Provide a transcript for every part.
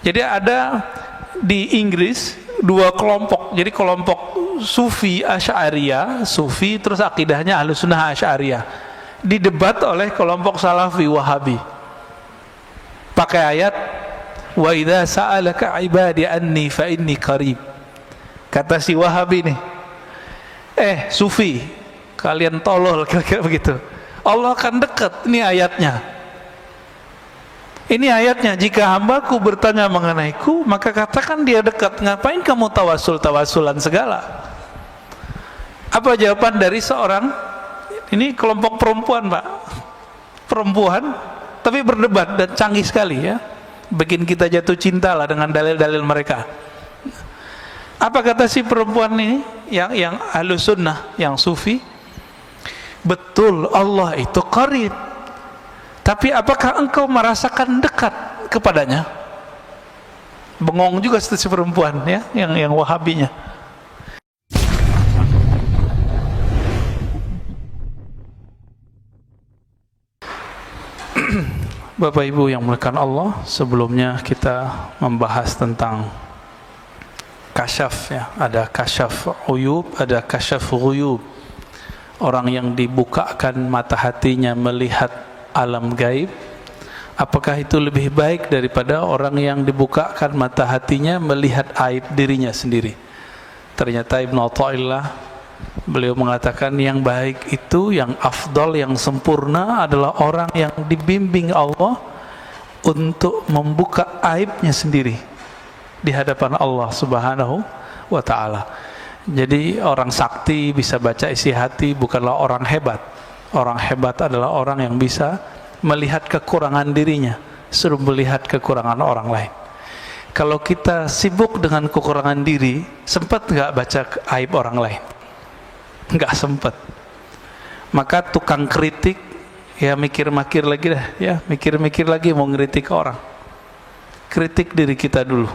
Jadi ada di Inggris dua kelompok. Jadi kelompok Sufi Asy'ariyah, Sufi terus akidahnya Ahlussunnah Asy'ariyah, didebat oleh kelompok Salafi Wahabi. Pakai ayat wa idza sa'alaka ibadi anni fa inni qarib. Kata si Wahabi nih, Sufi, kalian tolol, kira-kira begitu. Allah akan dekat, ini ayatnya. Ini ayatnya, jika hambaku bertanya mengenaiku, maka katakan dia dekat. Ngapain kamu tawasul-tawasulan segala? Apa jawaban dari seorang, ini kelompok perempuan Pak, perempuan, tapi berdebat dan canggih sekali ya, bikin kita jatuh cinta lah dengan dalil-dalil mereka. Apa kata si perempuan ini, yang Ahlussunnah, yang Sufi? Betul, Allah itu qarib, tapi apakah engkau merasakan dekat kepadanya? Bengong juga si perempuan ya, yang Wahabinya. Bapak Ibu yang muliakan Allah, sebelumnya kita membahas tentang kasyaf ya, ada kasyaf uyub, ada kasyaf ghuyub. Orang yang dibukakan mata hatinya melihat alam gaib, apakah itu lebih baik daripada orang yang dibukakan mata hatinya melihat aib dirinya sendiri? Ternyata Ibnu Athaillah, beliau mengatakan yang baik itu, yang afdal, yang sempurna adalah orang yang dibimbing Allah untuk membuka aibnya sendiri di hadapan Allah Subhanahu wa ta'ala. Jadi orang sakti bisa baca isi hati bukanlah orang hebat. Orang hebat adalah orang yang bisa melihat kekurangan dirinya, suruh melihat kekurangan orang lain. Kalau kita sibuk dengan kekurangan diri, sempat nggak baca aib orang lain? Nggak sempat. Maka tukang kritik ya mikir-mikir lagi dah ya, mikir-mikir lagi mau ngeritik orang. Kritik diri kita dulu.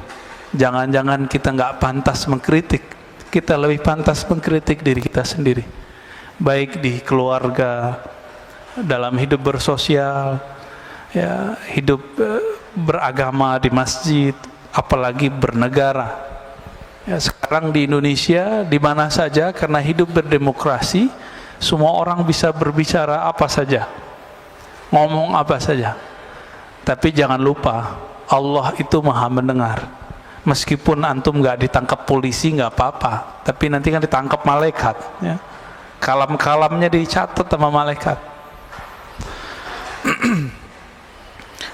Jangan-jangan kita nggak pantas mengkritik. Kita lebih pantas mengkritik diri kita sendiri, baik di keluarga, dalam hidup bersosial ya, hidup beragama di masjid, apalagi bernegara ya. Sekarang di Indonesia, di mana saja, karena hidup berdemokrasi, semua orang bisa berbicara apa saja, ngomong apa saja. Tapi jangan lupa, Allah itu maha mendengar. Meskipun antum nggak ditangkap polisi nggak apa-apa, tapi nanti kan ditangkap malaikat ya. Kalam-kalamnya dicatat sama malaikat.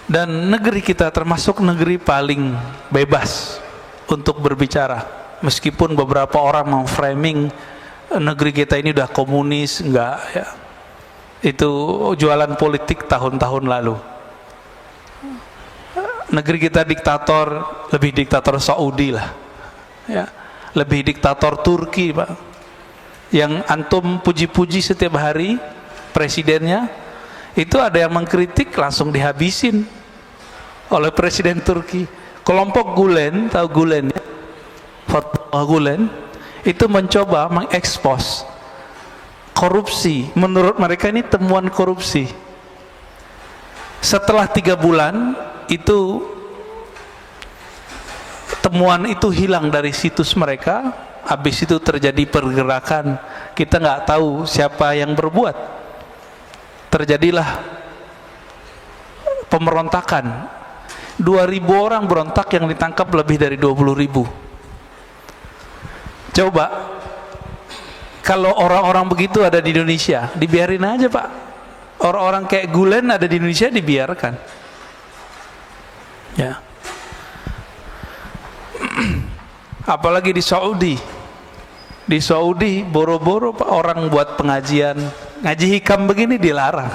Dan negeri kita termasuk negeri paling bebas untuk berbicara. Meskipun beberapa orang memframing negeri kita ini udah komunis, enggak ya. Itu jualan politik tahun-tahun lalu. Negeri kita diktator, lebih diktator Saudi lah ya, lebih diktator Turki Pak, yang antum puji-puji setiap hari presidennya, itu ada yang mengkritik langsung dihabisin oleh presiden Turki. Kelompok Gulen, tahu Gulen ya? Fatwa Gulen itu mencoba mengekspos korupsi. Menurut mereka ini temuan korupsi. Setelah 3 bulan itu temuan itu hilang dari situs mereka. Habis itu terjadi pergerakan, kita nggak tahu siapa yang berbuat. Terjadilah pemberontakan. 2.000 orang berontak, yang ditangkap lebih dari 20.000. Coba kalau orang-orang begitu ada di Indonesia, dibiarin aja Pak. Orang-orang kayak Gulen ada di Indonesia, dibiarkan ya. Apalagi di Saudi. Di Saudi boro-boro Pak, orang buat pengajian ngaji hikam begini dilarang.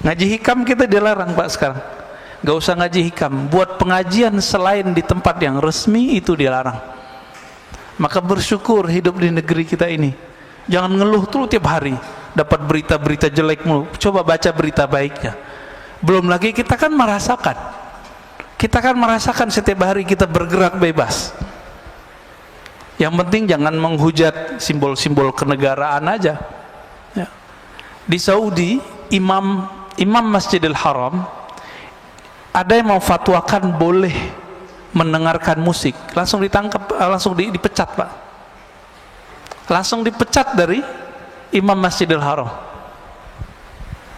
Ngaji hikam kita dilarang Pak sekarang. Gak usah ngaji hikam, buat pengajian selain di tempat yang resmi itu dilarang. Maka bersyukur hidup di negeri kita ini. Jangan ngeluh terus tiap hari dapat berita-berita jelek mulu. Coba baca berita baiknya. Belum lagi kita kan merasakan setiap hari kita bergerak bebas. Yang penting jangan menghujat simbol-simbol kenegaraan aja ya. Di Saudi, imam Masjidil Haram ada yang mau fatwakan boleh mendengarkan musik, langsung ditangkap, langsung dipecat Pak, langsung dipecat dari Imam Masjidil Haram.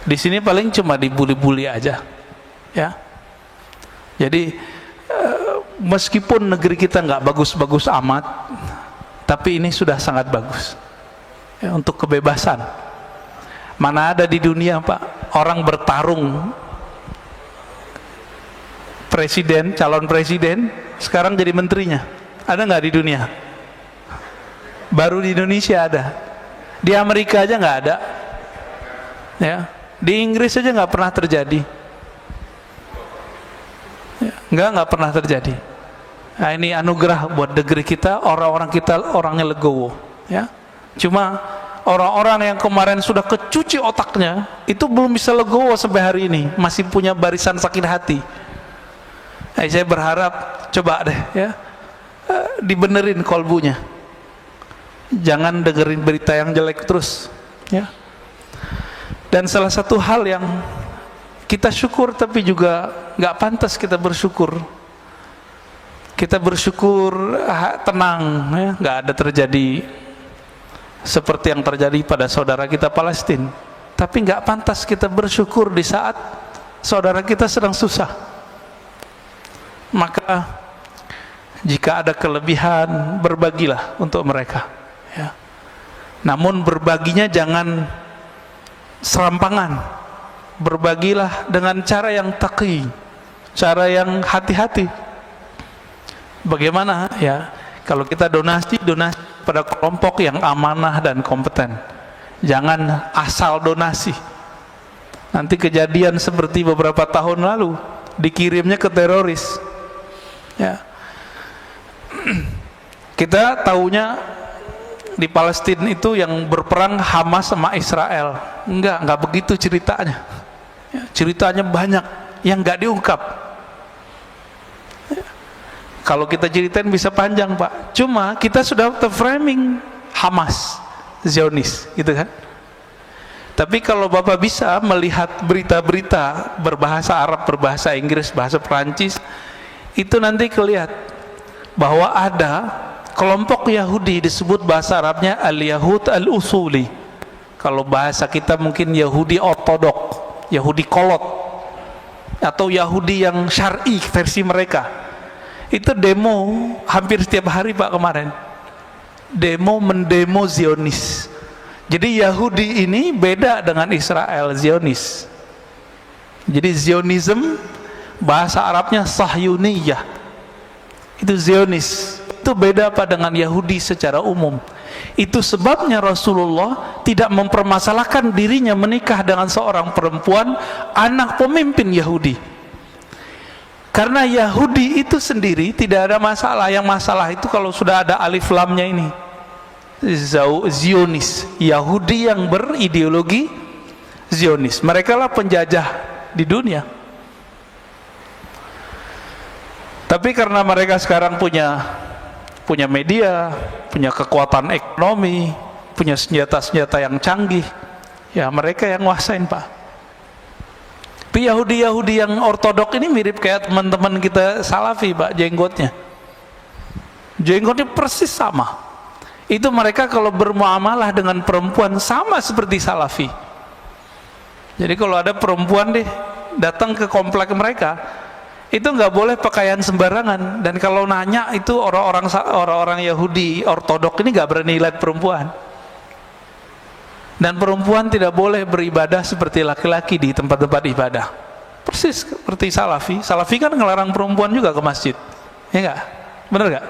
Di sini paling cuma dibuli-buli aja, ya. Jadi meskipun negeri kita nggak bagus-bagus amat, tapi ini sudah sangat bagus, ya, untuk kebebasan. Mana ada di dunia Pak orang bertarung presiden, calon presiden, sekarang jadi menterinya? Ada nggak di dunia? Baru di Indonesia ada. Di Amerika aja nggak ada, ya. Di Inggris aja nggak pernah terjadi, ya, nggak pernah terjadi. Nah, ini anugerah buat negeri kita, orang-orang kita orangnya legowo, ya. Cuma orang-orang yang kemarin sudah kecuci otaknya itu belum bisa legowo sampai hari ini, masih punya barisan sakit hati. Nah, saya berharap coba deh, ya, dibenerin kolbunya, jangan dengerin berita yang jelek terus, ya. Dan salah satu hal yang kita syukur tapi juga nggak pantas kita bersyukur, kita bersyukur tenang, ya, nggak ada terjadi seperti yang terjadi pada saudara kita Palestina. Tapi nggak pantas kita bersyukur di saat saudara kita sedang susah. Maka jika ada kelebihan, berbagilah untuk mereka, ya. Namun berbaginya jangan serampangan, berbagilah dengan cara yang taqi, cara yang hati-hati. Bagaimana, ya, kalau kita donasi pada kelompok yang amanah dan kompeten, jangan asal donasi. Nanti kejadian seperti beberapa tahun lalu, dikirimnya ke teroris, ya. Kita tahunya di Palestina itu yang berperang Hamas sama Israel. Enggak begitu ceritanya, ya, ceritanya banyak yang nggak diungkap. Kalau kita ceritain bisa panjang Pak. Cuma kita sudah terframing Hamas, Zionis, gitu kan. Tapi kalau Bapak bisa melihat berita-berita berbahasa Arab, berbahasa Inggris, bahasa Perancis, itu nanti kelihatan bahwa ada kelompok Yahudi disebut bahasa Arabnya Al-Yahud Al-Usuli. Kalau bahasa kita mungkin Yahudi Ortodok, Yahudi Kolot, atau Yahudi yang syar'i versi mereka. Itu demo hampir setiap hari Pak kemarin, mendemo Zionis. Jadi Yahudi ini beda dengan Israel, Zionis. Jadi Zionism bahasa Arabnya Sahyuniyah, itu Zionis. Itu beda Pak dengan Yahudi secara umum. Itu sebabnya Rasulullah tidak mempermasalahkan dirinya menikah dengan seorang perempuan anak pemimpin Yahudi. Karena Yahudi itu sendiri tidak ada masalah. Yang masalah itu kalau sudah ada alif lamnya ini, Zionis, Yahudi yang berideologi Zionis. Mereka lah penjajah di dunia. Tapi karena mereka sekarang punya media, punya kekuatan ekonomi, punya senjata-senjata yang canggih, ya mereka yang nguasain Pak. Tapi Yahudi yang ortodok ini mirip kayak teman-teman kita Salafi Pak, jenggotnya persis sama. Itu mereka kalau bermuamalah dengan perempuan sama seperti Salafi. Jadi kalau ada perempuan deh datang ke komplek mereka, itu nggak boleh pakaian sembarangan. Dan kalau nanya itu orang-orang Yahudi ortodok ini nggak berani lihat perempuan. Dan perempuan tidak boleh beribadah seperti laki-laki di tempat-tempat ibadah. Persis seperti Salafi. Salafi kan ngelarang perempuan juga ke masjid, ya nggak? Bener nggak?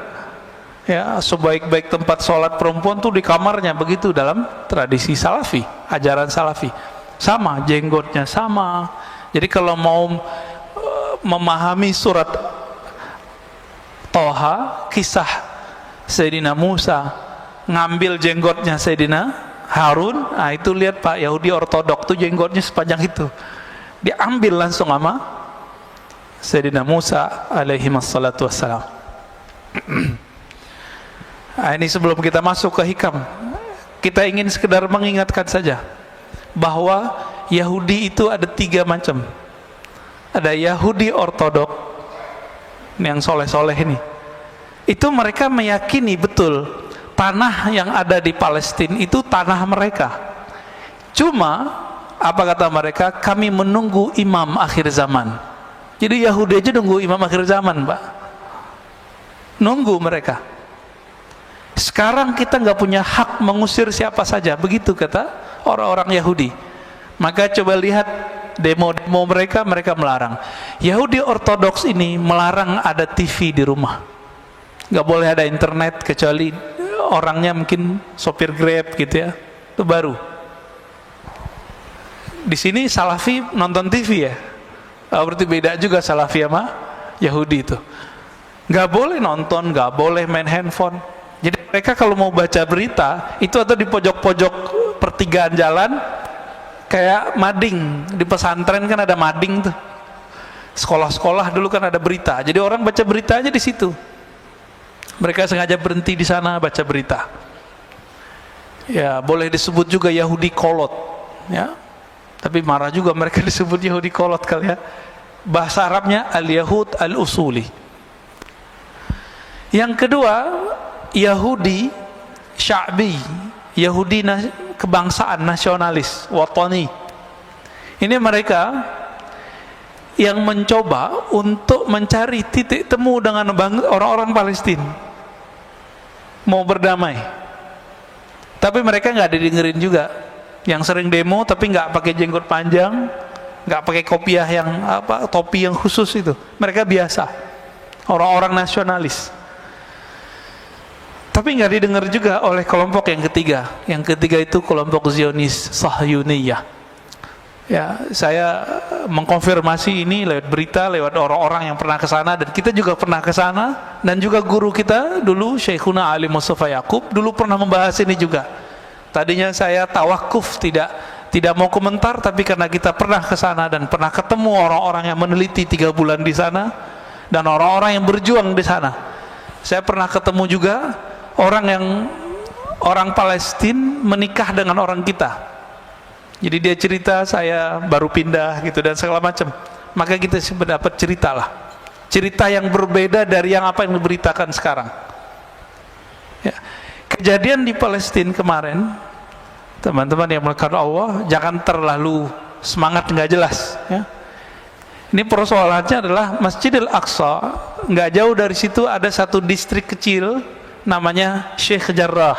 Ya, sebaik-baik tempat sholat perempuan tuh di kamarnya, begitu dalam tradisi Salafi, ajaran Salafi. Sama, jenggotnya sama. Jadi kalau mau memahami surat Toha, kisah Sayyidina Musa ngambil jenggotnya Sayyidina Harun, nah itu lihat Pak, Yahudi ortodok tuh jenggotnya sepanjang itu, diambil langsung sama Sayyidina Musa alaihi wassalatu wassalam. Nah, ini sebelum kita masuk ke hikam, kita ingin sekedar mengingatkan saja bahwa Yahudi itu ada 3 macam. ada Yahudi ortodok yang soleh-soleh ini. Itu mereka meyakini betul tanah yang ada di Palestina itu tanah mereka. Cuma apa kata mereka? Kami menunggu imam akhir zaman. Jadi Yahudi aja nunggu imam akhir zaman, Pak. Nunggu mereka. Sekarang kita nggak punya hak mengusir siapa saja, begitu kata orang-orang Yahudi. Maka coba lihat demo-demo mereka melarang. Yahudi ortodoks ini melarang ada TV di rumah. Nggak boleh ada internet kecuali orangnya mungkin sopir Grab gitu ya. Itu baru. Di sini Salafi nonton TV ya. Berarti beda juga Salafi sama Yahudi itu. Nggak boleh nonton, nggak boleh main handphone. Jadi mereka kalau mau baca berita itu atau di pojok-pojok pertigaan jalan, kayak mading di pesantren kan ada mading tuh. Sekolah-sekolah dulu kan ada berita. Jadi orang baca berita aja di situ. Mereka sengaja berhenti di sana baca berita. Ya, boleh disebut juga Yahudi kolot, ya. Tapi marah juga mereka disebut Yahudi kolot kali ya. Bahasa Arabnya al-Yahud al-Usuli. Yang kedua, Yahudi Sya'bi, Yahudi kebangsaan, nasionalis, watani. Ini mereka yang mencoba untuk mencari titik temu dengan orang-orang Palestina, mau berdamai. Tapi mereka nggak didengerin juga. Yang sering demo tapi nggak pakai jenggot panjang, nggak pakai kopiah yang topi yang khusus itu. Mereka biasa, orang-orang nasionalis. Tapi nggak didengar juga oleh kelompok yang ketiga. Yang ketiga itu kelompok Zionis Sahyuniyah. Ya, saya mengkonfirmasi ini lewat berita, lewat orang-orang yang pernah ke sana, dan kita juga pernah ke sana, dan juga guru kita dulu Syekhuna Ali Mustafa Yaqub dulu pernah membahas ini juga. Tadinya saya tawakuf, tidak mau komentar, tapi karena kita pernah ke sana dan pernah ketemu orang-orang yang meneliti 3 bulan di sana dan orang-orang yang berjuang di sana. Saya pernah ketemu juga orang Palestina menikah dengan orang kita. Jadi dia cerita, saya baru pindah gitu dan segala macam. Maka kita dapat cerita yang berbeda dari yang apa yang diberitakan sekarang. Ya. Kejadian di Palestina kemarin, teman-teman yang melakukan Allah, jangan terlalu semangat nggak jelas. Ya. Ini persoalannya adalah Masjidil Aqsa, nggak jauh dari situ ada satu distrik kecil namanya Sheikh Jarrah.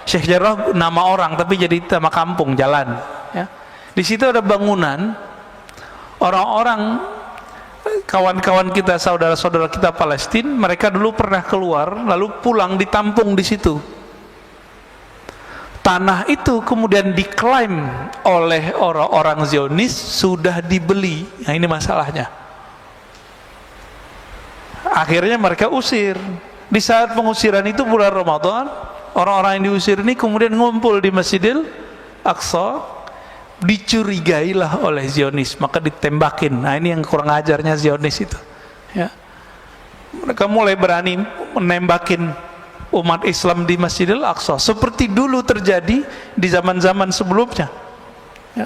Sheikh Jarrah nama orang tapi jadi nama kampung, jalan. Ya. Di situ ada bangunan, orang-orang kawan-kawan kita, saudara-saudara kita Palestina, mereka dulu pernah keluar lalu pulang ditampung di situ. Tanah itu kemudian diklaim oleh orang-orang Zionis sudah dibeli. Nah ini masalahnya. Akhirnya mereka usir. Di saat pengusiran itu bulan Ramadan, orang-orang yang diusir ini kemudian ngumpul di Masjidil Aqsa, dicurigailah oleh Zionis, maka ditembakin. Nah ini yang kurang ajarnya Zionis itu. Ya. Mereka mulai berani menembakin umat Islam di Masjidil Aqsa seperti dulu terjadi di zaman-zaman sebelumnya. Ya.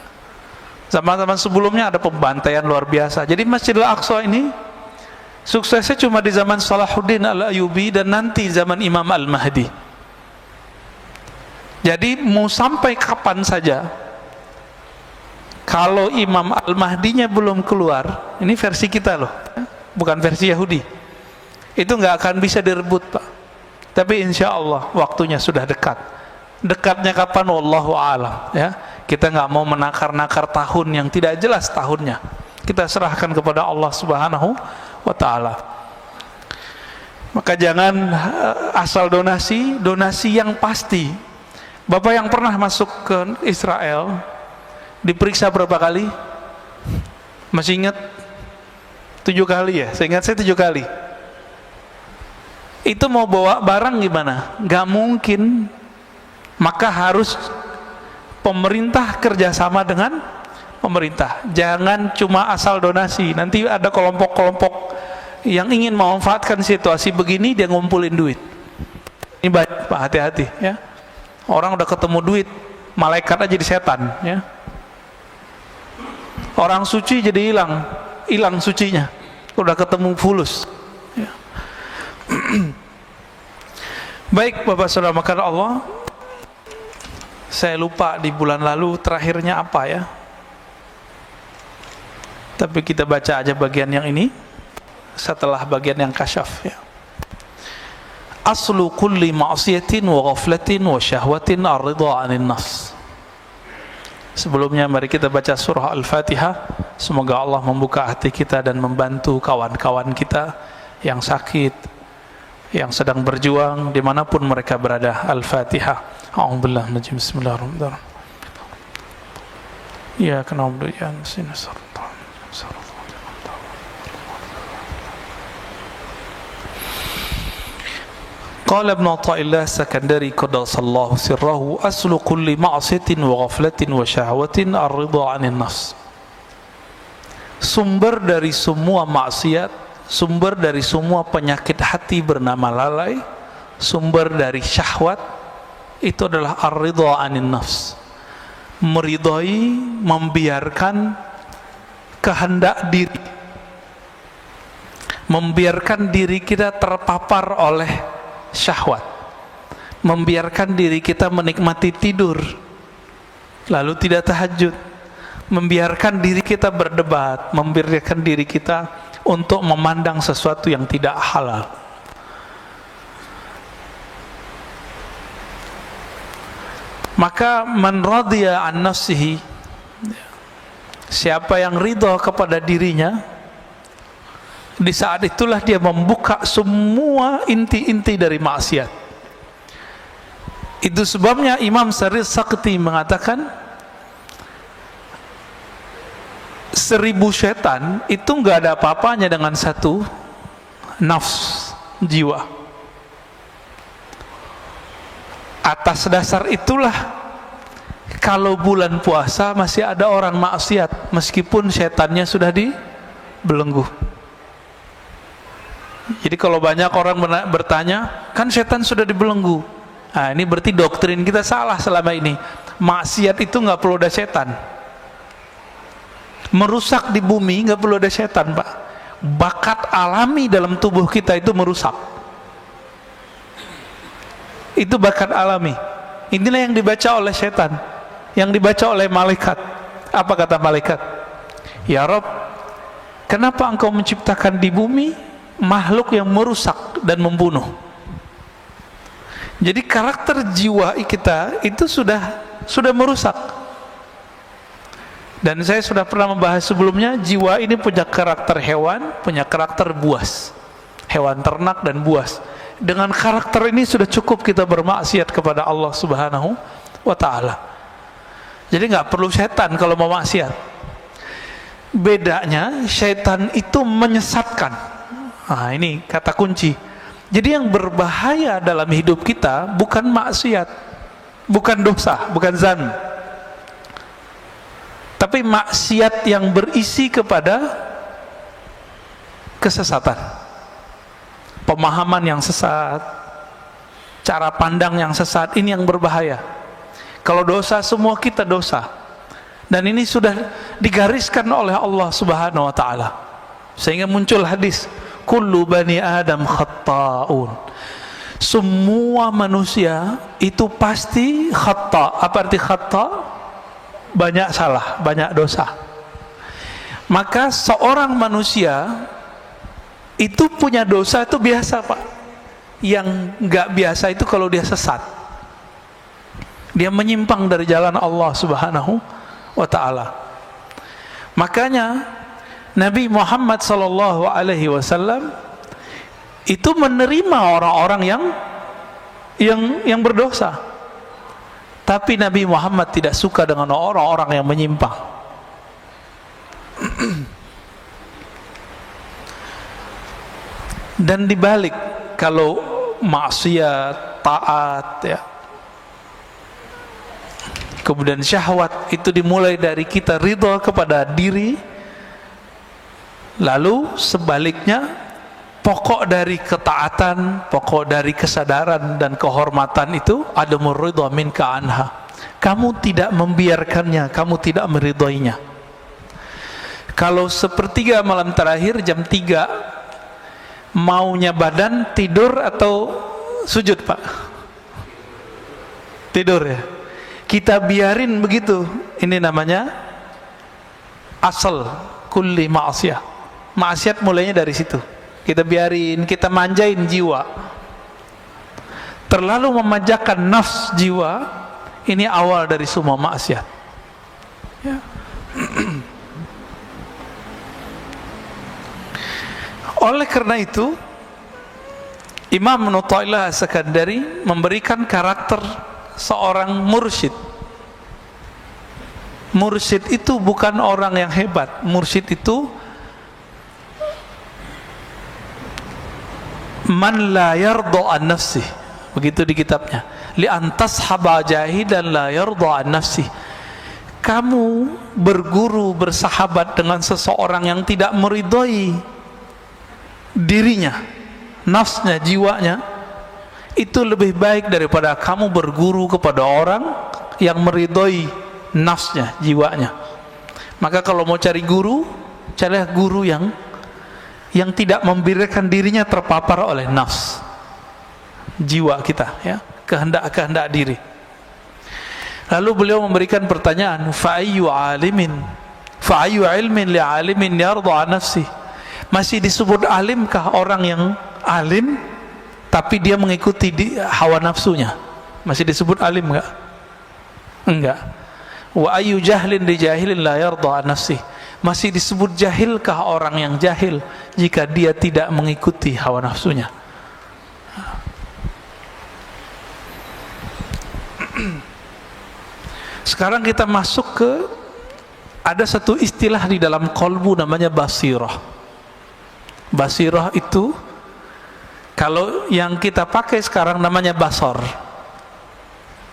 Zaman-zaman sebelumnya ada pembantaian luar biasa. Jadi Masjidil Aqsa ini suksesnya cuma di zaman Salahuddin Al-Ayyubi dan nanti zaman Imam Al-Mahdi. Jadi mau sampai kapan saja, kalau Imam Al-Mahdinya belum keluar, ini versi kita loh, bukan versi Yahudi, itu nggak akan bisa direbut, Pak. Tapi insya Allah waktunya sudah dekat. Dekatnya kapan? Wallahu a'lam. Ya, kita nggak mau menakar-nakar tahun yang tidak jelas tahunnya. Kita serahkan kepada Allah Subhanahu wa Ta'ala. Maka jangan asal donasi yang pasti. Bapak yang pernah masuk ke Israel diperiksa berapa kali? Masih ingat? 7 kali ya? Saya ingat saya 7 kali. Itu mau bawa barang gimana? Gak mungkin. Maka harus pemerintah kerjasama dengan pemerintah. Jangan cuma asal donasi. Nanti ada kelompok-kelompok yang ingin memanfaatkan situasi begini, dia ngumpulin duit. Ini baik, Pak, hati-hati ya. Orang udah ketemu duit, malaikat aja jadi setan ya. Orang suci jadi hilang. hilang sucinya, udah ketemu fulus ya. Baik Bapak Saudara makan Allah, saya lupa di bulan lalu terakhirnya apa ya, tapi kita baca aja bagian yang ini setelah bagian yang kasyaf ya. Aslu kulli ma'siyatin wa ghaflatin wa syahwatin ar-ridha 'anil nafs. Sebelumnya mari kita baca surah Al-Fatihah. Semoga Allah membuka hati kita dan membantu kawan-kawan kita yang sakit, yang sedang berjuang dimanapun mereka berada. Al-Fatihah. A'udzubillahi minasy syaitonir rajim. Bismillahirrahmanirrahim. Ya kana na'budu wa iyyaka nasta'in. Qala Ibnu Athaillah Sakandari qaddasallahu sirrahu aslu kulli ma'siyatin wa ghaflatin wa syahwatin ar-ridha 'anil nafs. Sumber dari semua maksiat, sumber dari semua penyakit hati bernama lalai, sumber dari syahwat itu adalah ar-ridha 'anil nafs. Meridhai, membiarkan kehendak diri, membiarkan diri kita terpapar oleh syahwat, membiarkan diri kita menikmati tidur lalu tidak tahajud, membiarkan diri kita berdebat, membiarkan diri kita untuk memandang sesuatu yang tidak halal. Maka man radiya an nafsihi, siapa yang ridha kepada dirinya, di saat itulah dia membuka semua inti-inti dari maksiat. Itu sebabnya Imam Syarif Sakti mengatakan 1000 setan itu nggak ada apa-apanya dengan satu nafs, jiwa. Atas dasar itulah kalau bulan puasa masih ada orang maksiat meskipun setannya sudah dibelenggu. Jadi kalau banyak orang bertanya, kan setan sudah dibelenggu. Nah, ini berarti doktrin kita salah selama ini. Maksiat itu nggak perlu ada setan. Merusak di bumi nggak perlu ada setan, Pak. Bakat alami dalam tubuh kita itu merusak. Itu bakat alami. Inilah yang dibaca oleh setan, yang dibaca oleh malaikat. Apa kata malaikat? Ya Rabb, kenapa engkau menciptakan di bumi makhluk yang merusak dan membunuh? Jadi karakter jiwa kita itu sudah merusak. Dan saya sudah pernah membahas sebelumnya, jiwa ini punya karakter hewan, punya karakter buas, hewan ternak dan buas. Dengan karakter ini sudah cukup kita bermaksiat kepada Allah Subhanahu wa ta'ala. Jadi nggak perlu setan kalau mau maksiat. Bedanya setan itu menyesatkan. Nah, ini kata kunci. Jadi yang berbahaya dalam hidup kita bukan maksiat, bukan dosa, bukan zan, tapi maksiat yang berisi kepada kesesatan, pemahaman yang sesat, cara pandang yang sesat. Ini yang berbahaya. Kalau dosa, semua kita dosa, dan ini sudah digariskan oleh Allah Subhanahu wa ta'ala, sehingga muncul hadis kullu bani adam khatta'un. Semua manusia itu pasti khata'. Apa arti khata'? Banyak salah, banyak dosa. Maka seorang manusia itu punya dosa itu biasa, Pak. Yang nggak biasa itu kalau dia sesat, dia menyimpang dari jalan Allah Subhanahu wa ta'ala. Makanya Nabi Muhammad sallallahu alaihi wasallam itu menerima orang-orang yang berdosa. Tapi Nabi Muhammad tidak suka dengan orang-orang yang menyimpang. Dan dibalik, kalau maksiat, taat ya, kemudian syahwat itu dimulai dari kita ridha kepada diri. Lalu sebaliknya, pokok dari ketaatan, pokok dari kesadaran dan kehormatan itu adamur ridha minka anha. Kamu tidak membiarkannya, kamu tidak meridhoinya. Kalau sepertiga malam terakhir jam 3, maunya badan tidur atau sujud Pak? Tidur ya. Kita biarin begitu. Ini namanya asal kulli ma'asiyah. Maksiat mulainya dari situ. Kita biarin, kita manjain jiwa. Terlalu memanjakan nafs jiwa, ini awal dari semua maksiat. Ya. Oleh karena itu, Imam Ibnu Athaillah As-Sakandari memberikan karakter seorang mursyid. Mursyid itu bukan orang yang hebat. Mursyid itu man la yarda an nafsih. Begitu di kitabnya. Li antas haba jahidan la yarda an nafsih. Kamu berguru, bersahabat dengan seseorang yang tidak meridhoi dirinya, nafsnya, jiwanya, itu lebih baik daripada kamu berguru kepada orang yang meridhoi nafsnya, jiwanya. Maka kalau mau cari guru, carilah guru yang tidak membiarkan dirinya terpapar oleh nafs, jiwa kita, ya, kehendak diri. Lalu beliau memberikan pertanyaan, fa ayyu ilmin li alimin yarda an nafsi. Masih disebut alimkah orang yang alim tapi dia mengikuti hawa nafsunya? Masih disebut alim enggak? Enggak. Wa ayyu jahlin li jahilin la yarda an nafsi. Masih disebut jahilkah orang yang jahil jika dia tidak mengikuti hawa nafsunya? Sekarang kita masuk ke, ada satu istilah di dalam kolbu namanya basirah. Basirah itu, kalau yang kita pakai sekarang namanya basar.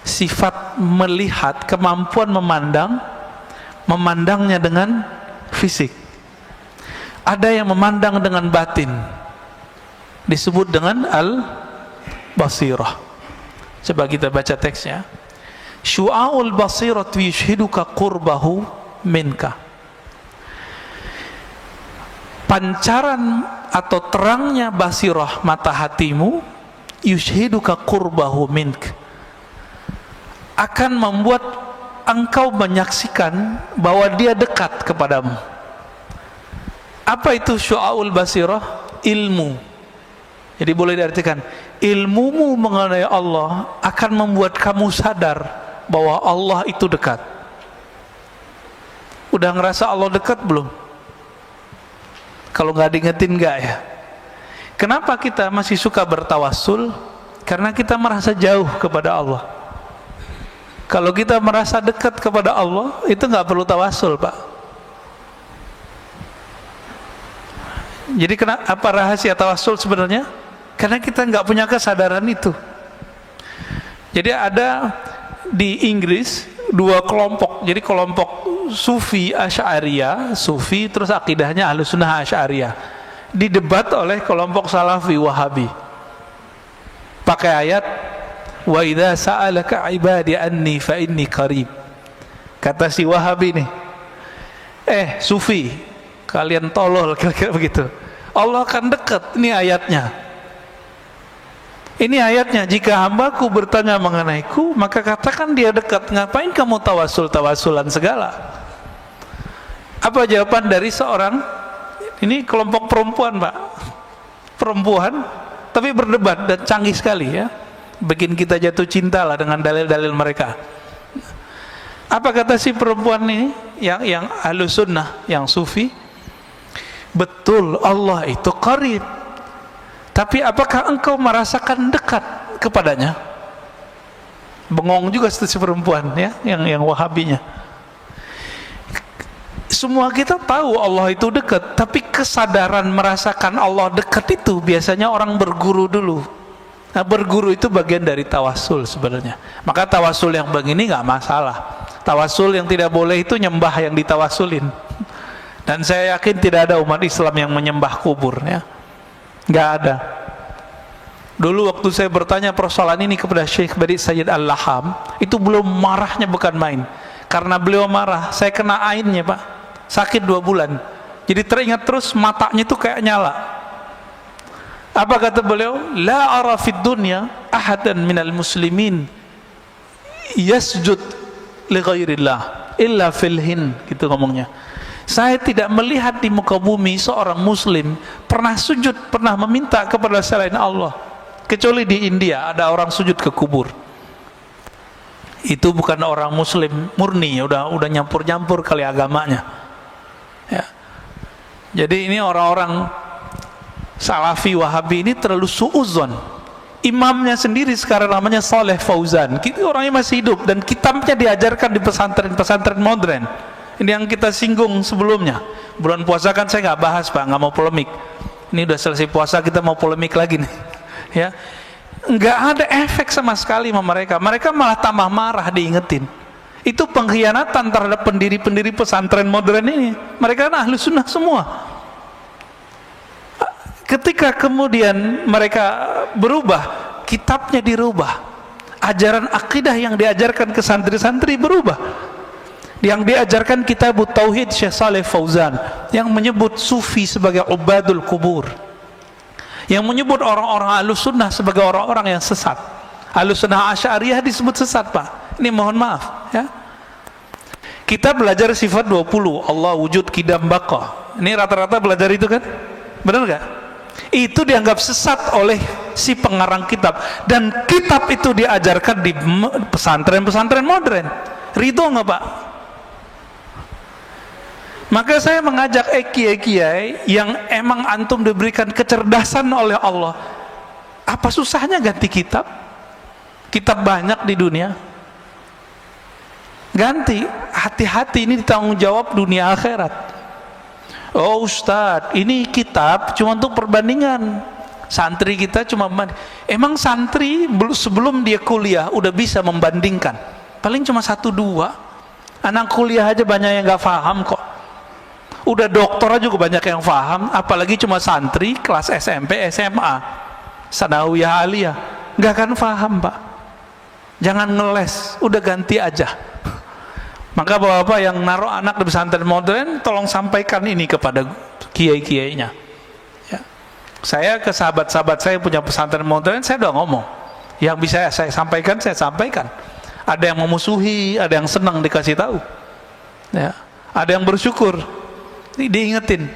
Sifat melihat, kemampuan memandang, memandangnya dengan fisik. Ada yang memandang dengan batin, disebut dengan al-basirah. Coba kita baca teksnya. Syu'aul basiratu yushhiduka qurbahu minka. Pancaran atau terangnya basirah mata hatimu, yushhiduka qurbahu mink, akan membuat engkau menyaksikan bahwa dia dekat kepadamu. Apa itu syu'aul basirah? Ilmu. Jadi boleh diartikan, ilmumu mengenai Allah akan membuat kamu sadar bahwa Allah itu dekat. Udah ngerasa Allah dekat belum? Kalau nggak diingetin nggak ya? Kenapa kita masih suka bertawassul? Karena kita merasa jauh kepada Allah. Kalau kita merasa dekat kepada Allah, itu nggak perlu tawassul, Pak. Jadi apa rahasia tawassul sebenarnya? Karena kita nggak punya kesadaran itu. Jadi ada di Inggris dua kelompok. Jadi kelompok Sufi Asy'ariyah, Sufi terus akidahnya Ahlussunnah Asy'ariyah, didebat oleh kelompok Salafi Wahabi. Pakai ayat wa idza sa'alaka ibadi anni fa inni qarib. Kata si Wahabi nih, Sufi, kalian tolol, kira-kira begitu. Allah akan dekat, ini ayatnya. Ini ayatnya, jika hambaku bertanya mengenaiku, maka katakan dia dekat. Ngapain kamu tawassulan segala? Apa jawaban dari seorang, ini kelompok perempuan, Pak, perempuan, tapi berdebat dan canggih sekali, ya, bikin kita jatuh cinta lah dengan dalil-dalil mereka. Apa kata si perempuan ini, yang Ahlussunnah, yang Sufi? Betul, Allah itu qarib, tapi apakah engkau merasakan dekat kepadanya? Bengong juga si perempuan, ya, yang Wahabinya. Semua kita tahu Allah itu dekat, tapi kesadaran merasakan Allah dekat itu biasanya orang berguru dulu. Nah, berguru itu bagian dari tawassul sebenarnya. Maka tawassul yang begini nggak masalah. Tawassul yang tidak boleh itu nyembah yang ditawassulin. Dan saya yakin tidak ada umat Islam yang menyembah kubur, ya. Nggak ada. Dulu waktu saya bertanya persoalan ini kepada Syekh Badi Sayyid Al-Laham, itu belum marahnya bukan main. Karena beliau marah, saya kena ainnya, Pak. Sakit 2 bulan. Jadi teringat terus, matanya itu kayak nyala. Apa kata beliau? La ara fid dunya ahadan minal muslimin yasjud li ghairillah illa fil hin, gitu ngomongnya. Saya tidak melihat di muka bumi seorang muslim pernah sujud, pernah meminta kepada selain Allah, kecuali di India ada orang sujud ke kubur. Itu bukan orang muslim murni, udah nyampur-nyampur kali agamanya. Ya. Jadi ini orang-orang Salafi Wahabi ini terlalu suudzon. Imamnya sendiri sekarang namanya Saleh Fauzan, orangnya masih hidup dan kitabnya diajarkan di pesantren-pesantren modern. Ini yang kita singgung sebelumnya. Bulan puasa kan saya nggak bahas Pak, nggak mau polemik. Ini udah selesai puasa, kita mau polemik lagi nih. Ya, nggak ada efek sama sekali sama mereka. Mereka malah tambah marah diingetin. Itu pengkhianatan terhadap pendiri-pendiri pesantren modern ini. Mereka kan ahli sunnah semua. Ketika kemudian mereka berubah, kitabnya dirubah, ajaran akidah yang diajarkan ke santri-santri berubah. Yang diajarkan kitab Tauhid Syekh Saleh Fauzan, yang menyebut sufi sebagai ubadul kubur, yang menyebut orang-orang ahlus sunnah sebagai orang-orang yang sesat. Ahlus sunnah Asy'ariyah disebut sesat Pak, ini mohon maaf ya. Kita belajar sifat 20, Allah wujud kidam baqa, ini rata-rata belajar itu kan, benar gak? Itu dianggap sesat oleh si pengarang kitab, dan kitab itu diajarkan di pesantren-pesantren modern. Ridho nggak Pak? Maka saya mengajak kiai-kiai yang emang antum diberikan kecerdasan oleh Allah, apa susahnya ganti kitab? Kitab banyak di dunia, ganti. Hati-hati, ini tanggung jawab dunia akhirat. Oh Ustadz, ini kitab cuma untuk perbandingan. Santri kita cuma emang santri sebelum dia kuliah udah bisa membandingkan, paling cuma 1-2. Anak kuliah aja banyak yang nggak paham kok. Udah doktor juga banyak yang paham, apalagi cuma santri kelas SMP, SMA, sanawiyah, aliyah, nggak akan paham Pak. Jangan ngeles, udah ganti aja. Maka bapak-bapak yang naruh anak di pesantren modern, tolong sampaikan ini kepada kiai-kiainya. Ya. Saya ke sahabat-sahabat saya punya pesantren modern, saya udah ngomong. Yang bisa saya sampaikan, saya sampaikan. Ada yang memusuhi, ada yang senang dikasih tahu. Ya. Ada yang bersyukur, diingetin.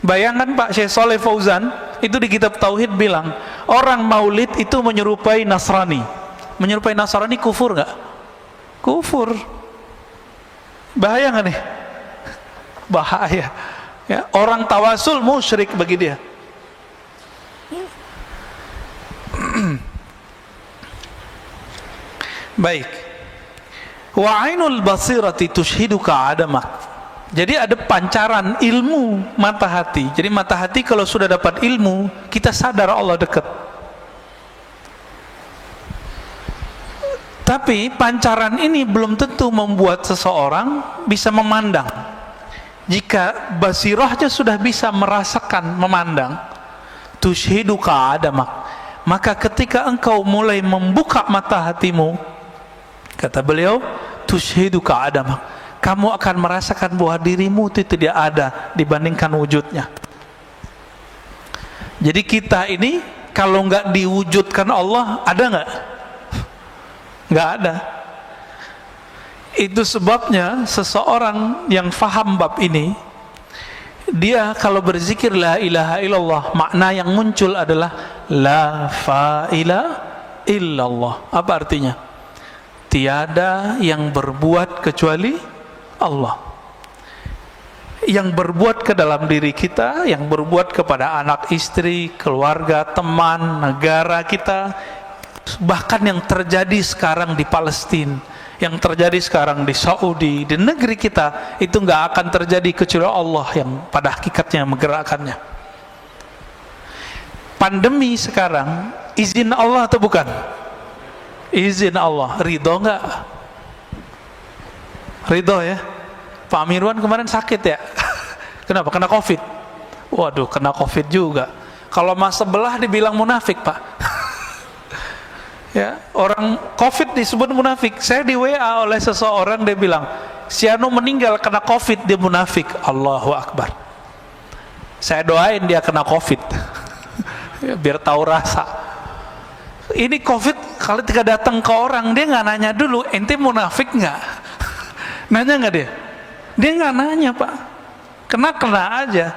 Bayangkan Pak Syekh Saleh Fauzan, itu di kitab Tauhid bilang, orang maulid itu menyerupai Nasrani. Menyerupai Nasrani kufur nggak? Kufur. Bahaya nggak nih? Bahaya ya, orang tawasul musyrik bagi dia. Baik, wa ainul basirati tushhiduka adamak. Jadi ada pancaran ilmu mata hati. Jadi mata hati kalau sudah dapat ilmu, kita sadar Allah dekat. Tapi pancaran ini belum tentu membuat seseorang bisa memandang. Jika basirahnya sudah bisa merasakan memandang, tushhiduka adamak, maka ketika engkau mulai membuka mata hatimu, kata beliau, tushhiduka adamak, kamu akan merasakan bahwa dirimu itu tidak ada dibandingkan wujudnya. Jadi kita ini kalau nggak diwujudkan Allah, ada nggak? Nggak ada. Itu sebabnya seseorang yang faham bab ini, dia kalau berzikir la ilaha illallah, makna yang muncul adalah la fa'ila illallah. Apa artinya? Tiada yang berbuat kecuali Allah. Yang berbuat ke dalam diri kita, yang berbuat kepada anak, istri, keluarga, teman, negara kita, bahkan yang terjadi sekarang di Palestina, yang terjadi sekarang di Saudi, di negeri kita, itu nggak akan terjadi kecuali Allah yang pada hakikatnya menggerakkannya. Pandemi sekarang izin Allah atau bukan? Izin Allah. Ridho nggak? Ridho ya. Pak Mirwan kemarin sakit ya. Kenapa? Kena COVID. Waduh, kena COVID juga. Kalau mas sebelah dibilang munafik Pak. Ya, orang COVID disebut munafik. Saya di WA oleh seseorang, dia bilang, si Anu meninggal kena COVID, dia munafik. Allahu Akbar. Saya doain dia kena COVID. Biar tahu rasa. Ini COVID kalau ketika datang ke orang, dia nggak nanya dulu, ente munafik nggak? Nanya nggak dia? Dia nggak nanya, Pak. Kena aja.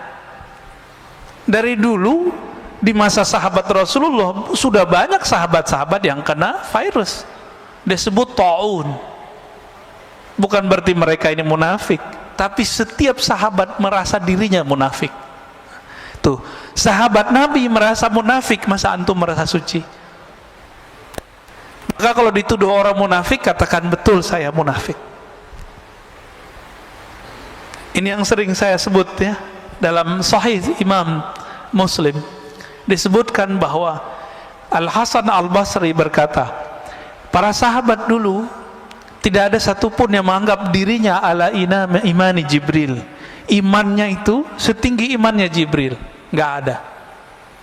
Dari dulu di masa sahabat Rasulullah sudah banyak sahabat-sahabat yang kena virus. Disebut ta'un. Bukan berarti mereka ini munafik, tapi setiap sahabat merasa dirinya munafik. Tuh, sahabat Nabi merasa munafik, masa antum merasa suci? Maka kalau dituduh orang munafik, katakan betul saya munafik. Ini yang sering saya sebut ya, dalam Sahih Imam Muslim disebutkan bahwa Al-Hasan Al-Basri berkata, para sahabat dulu tidak ada satupun yang menganggap dirinya ala imani Jibril. Imannya itu setinggi imannya Jibril, nggak ada.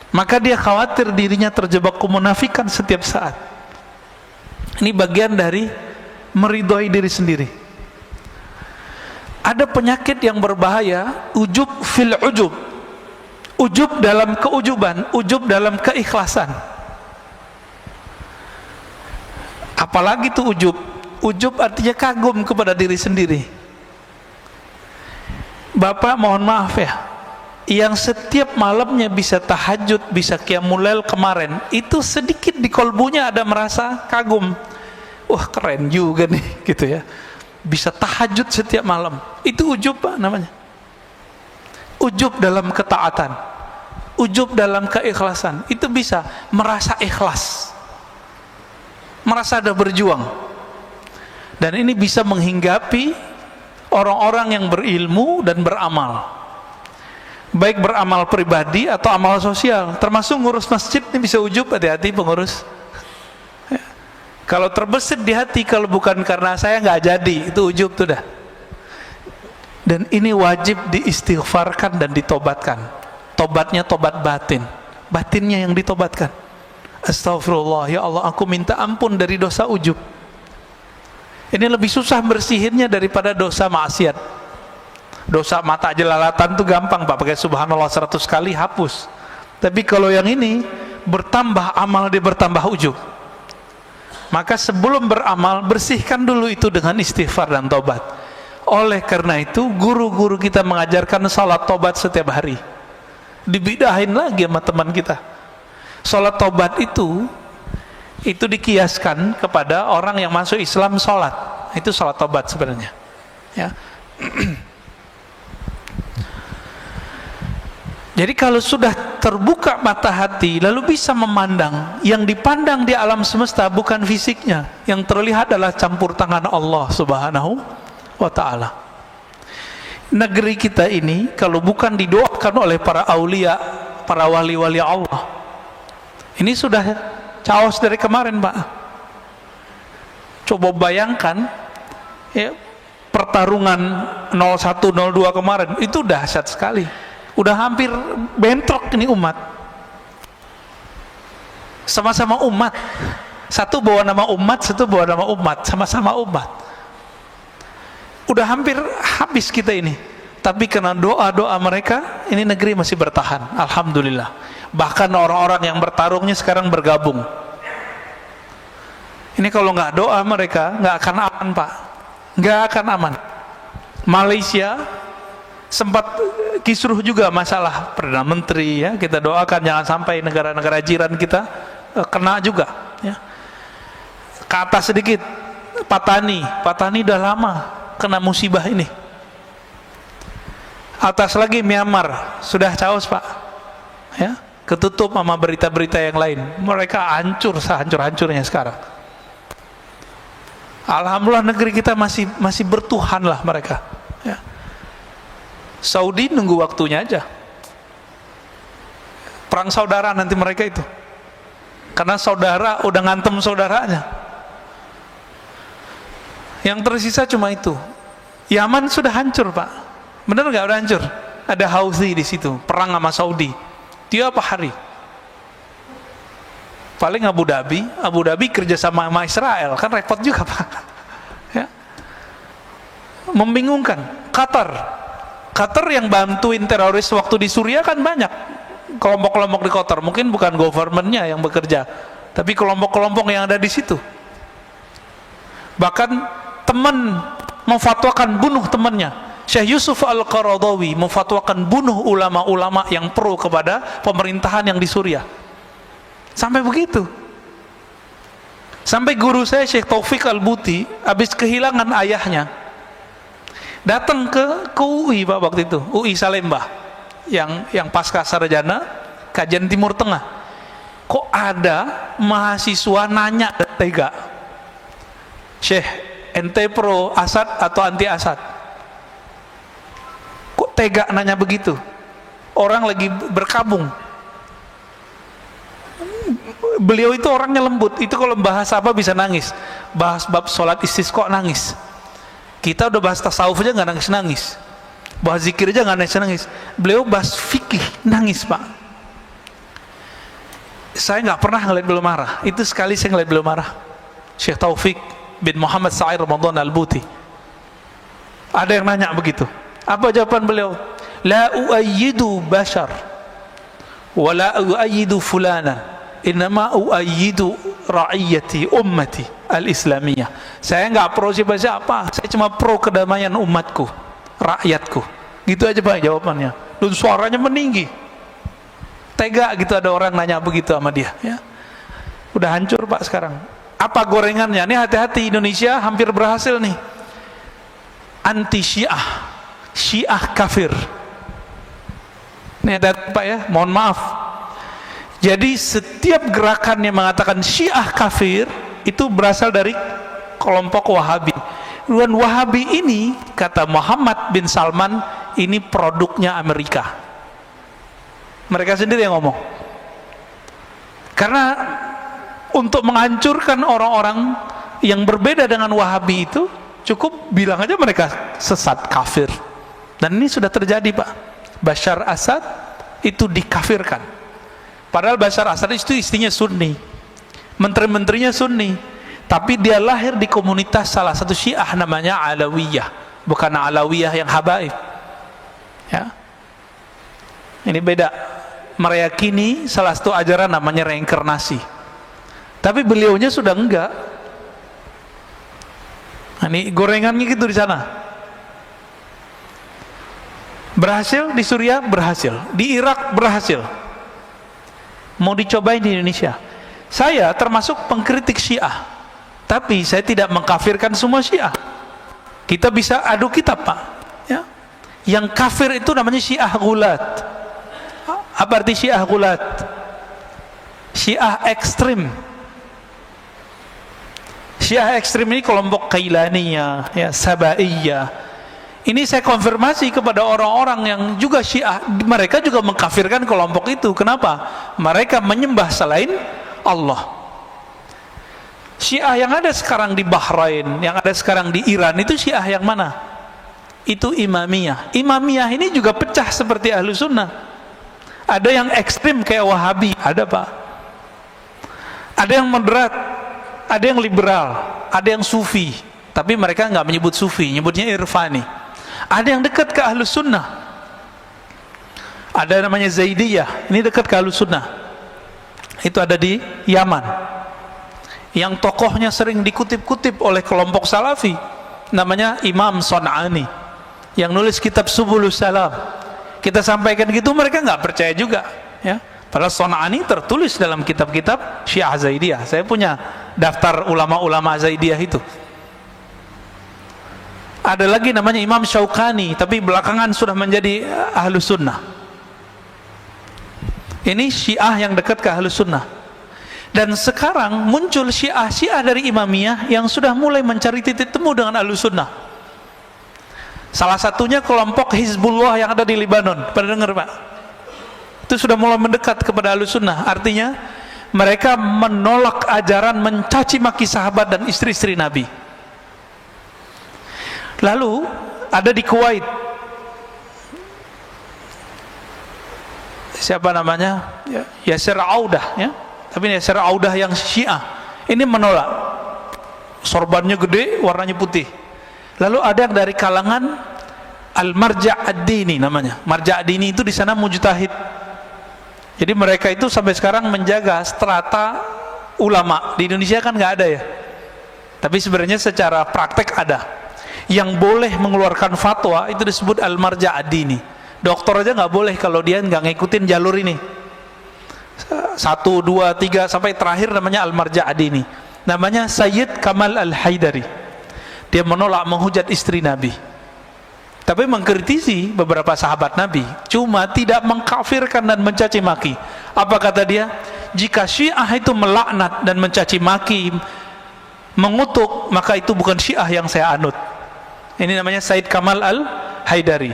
Maka dia khawatir dirinya terjebak kemunafikan setiap saat. Ini bagian dari meridhoi diri sendiri. Ada penyakit yang berbahaya, ujub fil ujub. Ujub dalam keujuban, ujub dalam keikhlasan. Apalagi itu ujub. Ujub artinya kagum kepada diri sendiri. Bapak mohon maaf ya, yang setiap malamnya bisa tahajud, bisa qiyamul lail kemarin, itu sedikit di kolbunya ada merasa kagum. Wah keren juga nih, gitu ya. Bisa tahajud setiap malam. Itu ujub, Pak, namanya. Ujub dalam ketaatan, ujub dalam keikhlasan. Itu bisa merasa ikhlas, merasa ada berjuang. Dan ini bisa menghinggapi orang-orang yang berilmu dan beramal, baik beramal pribadi atau amal sosial. Termasuk ngurus masjid ini bisa ujub, hati-hati pengurus. Kalau terbesit di hati, kalau bukan karena saya nggak jadi, itu ujub tuh dah. Dan ini wajib diistighfarkan dan ditobatkan. Tobatnya tobat batin, batinnya yang ditobatkan. Astagfirullah, ya Allah, aku minta ampun dari dosa ujub. Ini lebih susah bersihinnya daripada dosa maksiat. Dosa mata jelalatan tuh gampang, Pak, pakai subhanallah 100 kali hapus. Tapi kalau yang ini bertambah amal, dia bertambah ujub. Maka sebelum beramal, bersihkan dulu itu dengan istighfar dan tobat. Oleh karena itu, guru-guru kita mengajarkan salat tobat setiap hari. Dibidahin lagi sama teman kita. Salat tobat itu dikiaskan kepada orang yang masuk Islam salat. Itu salat tobat sebenarnya. Ya. Jadi kalau sudah terbuka mata hati, lalu bisa memandang, yang dipandang di alam semesta bukan fisiknya, yang terlihat adalah campur tangan Allah Subhanahu wa ta'ala. Negeri kita ini kalau bukan didoakan oleh para aulia, para wali-wali Allah, ini sudah chaos dari kemarin, Pak. Coba bayangkan ya, pertarungan 01, 02 kemarin, itu dahsyat sekali. Udah hampir bentrok ini umat. Sama-sama umat. Satu bawa nama umat, satu bawa nama umat, sama-sama umat. Udah hampir habis kita ini. Tapi karena doa-doa mereka, ini negeri masih bertahan, alhamdulillah. Bahkan orang-orang yang bertarungnya sekarang bergabung. Ini kalau nggak doa mereka, nggak akan aman, Pak. Nggak akan aman. Malaysia sempat kisruh juga masalah Perdana Menteri, ya. Kita doakan jangan sampai negara-negara jiran kita kena juga, ya. Ke atas sedikit, Patani udah lama kena musibah ini. Atas lagi Myanmar sudah chaos, Pak, ya, ketutup sama berita-berita yang lain. Mereka hancur sehancur-hancurnya sekarang. Alhamdulillah negeri kita masih bertuhan lah mereka, ya. Saudi nunggu waktunya aja. Perang saudara nanti mereka itu. Karena saudara udah ngantem saudaranya. Yang tersisa cuma itu. Yaman sudah hancur, Pak. Bener nggak udah hancur? Ada Houthi di situ, perang sama Saudi. Tiap hari. Paling Abu Dhabi kerja sama Israel, kan repot juga, Pak. Ya. Membingungkan. Qatar Qatar yang bantuin teroris waktu di Suriah kan banyak kelompok-kelompok di Qatar, mungkin bukan governmentnya yang bekerja, tapi kelompok-kelompok yang ada di situ. Bahkan teman memfatwakan bunuh temannya. Syekh Yusuf Al-Qaradawi memfatwakan bunuh ulama-ulama yang pro kepada pemerintahan yang di Suriah. Sampai begitu. Sampai guru saya Syekh Taufik Al-Buti habis kehilangan ayahnya, datang ke UI Pak waktu itu, UI Salemba, yang pasca sarjana kajian Timur Tengah. Kok ada mahasiswa nanya tega, Syekh, ente pro Asad atau anti Asad? Kok tega nanya begitu? Orang lagi berkabung. Beliau itu orangnya lembut, itu kalau bahas apa bisa nangis, bahas bab sholat istisqa nangis. Kita udah bahas tasawuf aja nggak nangis-nangis, bahas zikir aja nggak nangis-nangis. Beliau bahas fikih nangis Pak. Saya nggak pernah ngeliat beliau marah. Itu sekali saya ngeliat beliau marah. Syekh Taufik bin Muhammad Sa'id Ramadan Al-Buti. Ada yang nanya begitu. Apa jawaban beliau? La uayyidu bashar wa la uayyidu fulana, innama uayyidu ra'iyati ummati al-islamiyah. Saya nggak pro siapa-siapa, saya cuma pro kedamaian umatku, rakyatku. Gitu aja Pak jawabannya. Dan suaranya meninggi. Tega gitu ada orang nanya begitu sama dia, ya. Udah hancur Pak sekarang. Apa gorengannya? Nih hati-hati, Indonesia hampir berhasil nih. Anti Syiah, Syiah kafir. Nih ada Pak ya, mohon maaf. Jadi setiap gerakan yang mengatakan Syiah kafir itu berasal dari kelompok Wahabi. Dan Wahabi ini, kata Muhammad bin Salman, ini produknya Amerika. Mereka sendiri yang ngomong. Karena untuk menghancurkan orang-orang yang berbeda dengan Wahabi itu, cukup bilang aja mereka sesat, kafir. Dan ini sudah terjadi Pak. Bashar Assad itu dikafirkan. Padahal Bashar Assad itu istrinya Sunni, menteri-menterinya Sunni, tapi dia lahir di komunitas salah satu Syiah namanya Alawiyah, bukan Alawiyah yang habaib, ya. Ini beda. Meyakini salah satu ajaran namanya reinkarnasi, tapi beliaunya sudah enggak. Nah, ini gorengannya gitu di sana. Berhasil di Suriah, berhasil di Irak, berhasil. Mau dicobain di Indonesia. Saya termasuk pengkritik Syiah, tapi saya tidak mengkafirkan semua Syiah. Kita bisa adu kitab Pak, ya. Yang kafir itu namanya Syiah Ghulat. Apa arti Syiah Ghulat? Syiah ekstrim. Syiah ekstrim ini kelompok Kailaniyah, ya, Sabaiyah. Ini saya konfirmasi kepada orang-orang yang juga Syiah, mereka juga mengkafirkan kelompok itu. Kenapa? Mereka menyembah selain Allah. Syiah yang ada sekarang di Bahrain, yang ada sekarang di Iran, itu Syiah yang mana? Itu Imamiyah. Imamiyah ini juga pecah seperti Ahlus Sunnah. Ada yang ekstrim kayak Wahabi, ada Pak. Ada yang moderat, ada yang liberal, ada yang Sufi. Tapi mereka nggak menyebut Sufi, nyebutnya Irfani. Ada yang dekat ke Ahlus Sunnah. Ada namanya Zaidiyah, ini dekat ke Ahlus Sunnah. Itu ada di Yaman. Yang tokohnya sering dikutip-kutip oleh kelompok Salafi, namanya Imam Son'ani, yang nulis kitab Subulus Salam. Kita sampaikan gitu, mereka nggak percaya juga, ya. Padahal Son'ani tertulis dalam kitab-kitab Syiah Zaidiyah. Saya punya daftar ulama-ulama Zaidiyah itu. Ada lagi namanya Imam Syaukani, tapi belakangan sudah menjadi Ahlus Sunnah. Ini Syiah yang dekat ke Ahlus Sunnah. Dan sekarang muncul Syiah dari Imamiyah yang sudah mulai mencari titik temu dengan Ahlus Sunnah. Salah satunya kelompok Hizbullah yang ada di Lebanon. Pernah dengar Pak? Itu sudah mulai mendekat kepada Ahlus Sunnah. Artinya mereka menolak ajaran mencaci maki sahabat dan istri-istri Nabi. Lalu ada di Kuwait, siapa namanya? Yasir Audah, ya. Tapi Yasir Audah yang Syiah ini menolak. Sorbannya gede, warnanya putih. Lalu ada yang dari kalangan Al-Marja' ad-Dini namanya. Marja' ad-Dini itu di sana mujtahid. Jadi mereka itu sampai sekarang menjaga strata ulama. Di Indonesia kan nggak ada ya. Tapi sebenarnya secara praktek ada. Yang boleh mengeluarkan fatwa itu disebut Al-Marja' ad-Dini. Dokter aja nggak boleh kalau dia nggak ngikutin jalur ini. 1, 2, 3 sampai terakhir namanya Al-Marja' ad-Dini. Namanya Sayyid Kamal Al-Haidari. Dia menolak menghujat istri Nabi, tapi mengkritisi beberapa sahabat Nabi, cuma tidak mengkafirkan dan mencaci maki. Apa kata dia? Jika Syiah itu melaknat dan mencaci maki, mengutuk, maka itu bukan Syiah yang saya anut. Ini namanya Sayyid Kamal Al-Haidari.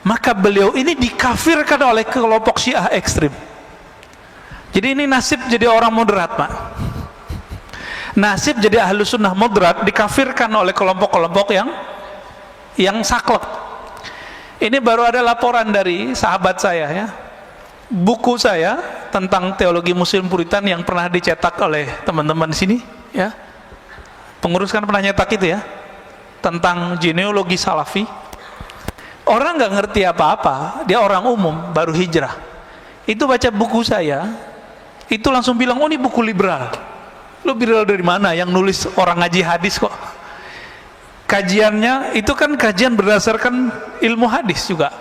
Maka beliau ini dikafirkan oleh kelompok Syiah ekstrim. Jadi ini nasib jadi orang moderat, Pak. Nasib jadi ahlu sunnah moderat dikafirkan oleh kelompok-kelompok yang saklek. Ini baru ada laporan dari sahabat saya ya. Buku saya tentang teologi Muslim Puritan yang pernah dicetak oleh teman-teman di sini ya. Pengurus kan pernah nyetak itu ya. Tentang genealogi Salafi. Orang nggak ngerti apa-apa, dia orang umum baru hijrah. Itu baca buku saya, itu langsung bilang, "Oh, ini buku liberal." Lo liberal dari mana? Yang nulis orang ngaji hadis kok. Kajiannya itu kan kajian berdasarkan ilmu hadis juga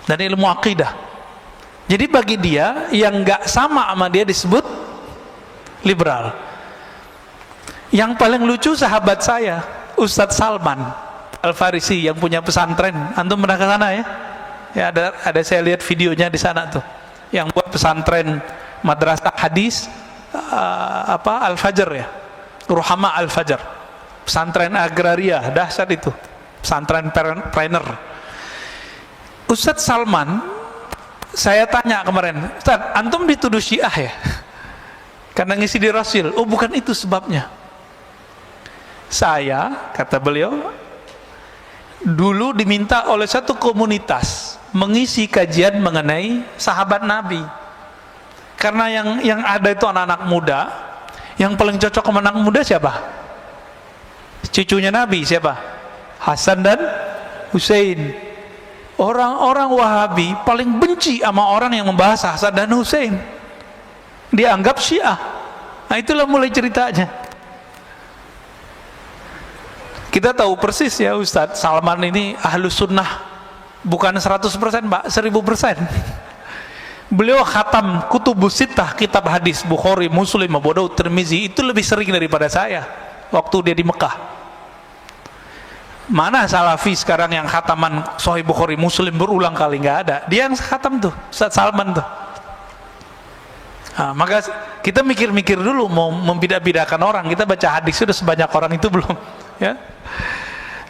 dan ilmu akidah. Jadi bagi dia yang nggak sama dia disebut liberal. Yang paling lucu sahabat saya Ustadz Salman Al-Farisi yang punya pesantren. Antum pernah ke sana ya? Ya ada saya lihat videonya di sana tuh. Yang buat pesantren madrasah hadis Al-Fajr ya. Ruhama Al-Fajr. Pesantren agraria, dahsyat itu. Pesantren trainer. Ustadz Salman, saya tanya kemarin, "Ustadz, antum dituduh Syiah ya? Karena ngisi di Rasul." "Oh, bukan itu sebabnya. Saya," kata beliau, "dulu diminta oleh satu komunitas mengisi kajian mengenai sahabat Nabi. Karena yang ada itu anak-anak muda, yang paling cocok sama anak muda siapa? Cucunya Nabi siapa? Hasan dan Husain. Orang-orang Wahabi paling benci sama orang yang membahas Hasan dan Husain. Dianggap Syiah." Nah, itulah mulai ceritanya. Kita tahu persis ya, Ustadz Salman ini ahlu sunnah bukan 100% Pak, 1000%. Beliau khatam kutubus sittah, kitab hadis Bukhari, Muslim, Abu Daud, Tirmizi itu lebih sering daripada saya waktu dia di Mekah. Mana Salafi sekarang yang khataman Sahih Bukhari, Muslim berulang kali? Nggak ada. Dia yang khatam tuh, Ustaz Salman tuh. Nah, maka kita mikir-mikir dulu mau membidak-bidakan orang. Kita baca hadis sudah sebanyak orang itu belum? Ya,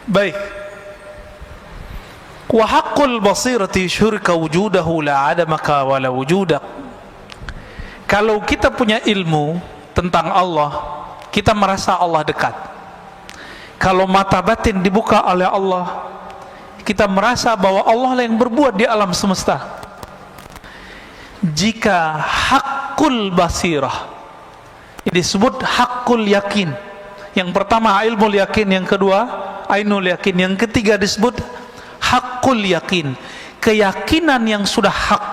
baik. Wa haqqul basirati syurka wujudahu la adamaka wa la wujudak. Kalau kita punya ilmu tentang Allah, kita merasa Allah dekat. Kalau mata batin dibuka oleh Allah, kita merasa bahwa Allah lah yang berbuat di alam semesta. Jika haqqul basirah disebut haqqul yakin. Yang pertama ilmu yakin, yang kedua ainul yakin, yang ketiga disebut haqqul yakin, keyakinan yang sudah hak,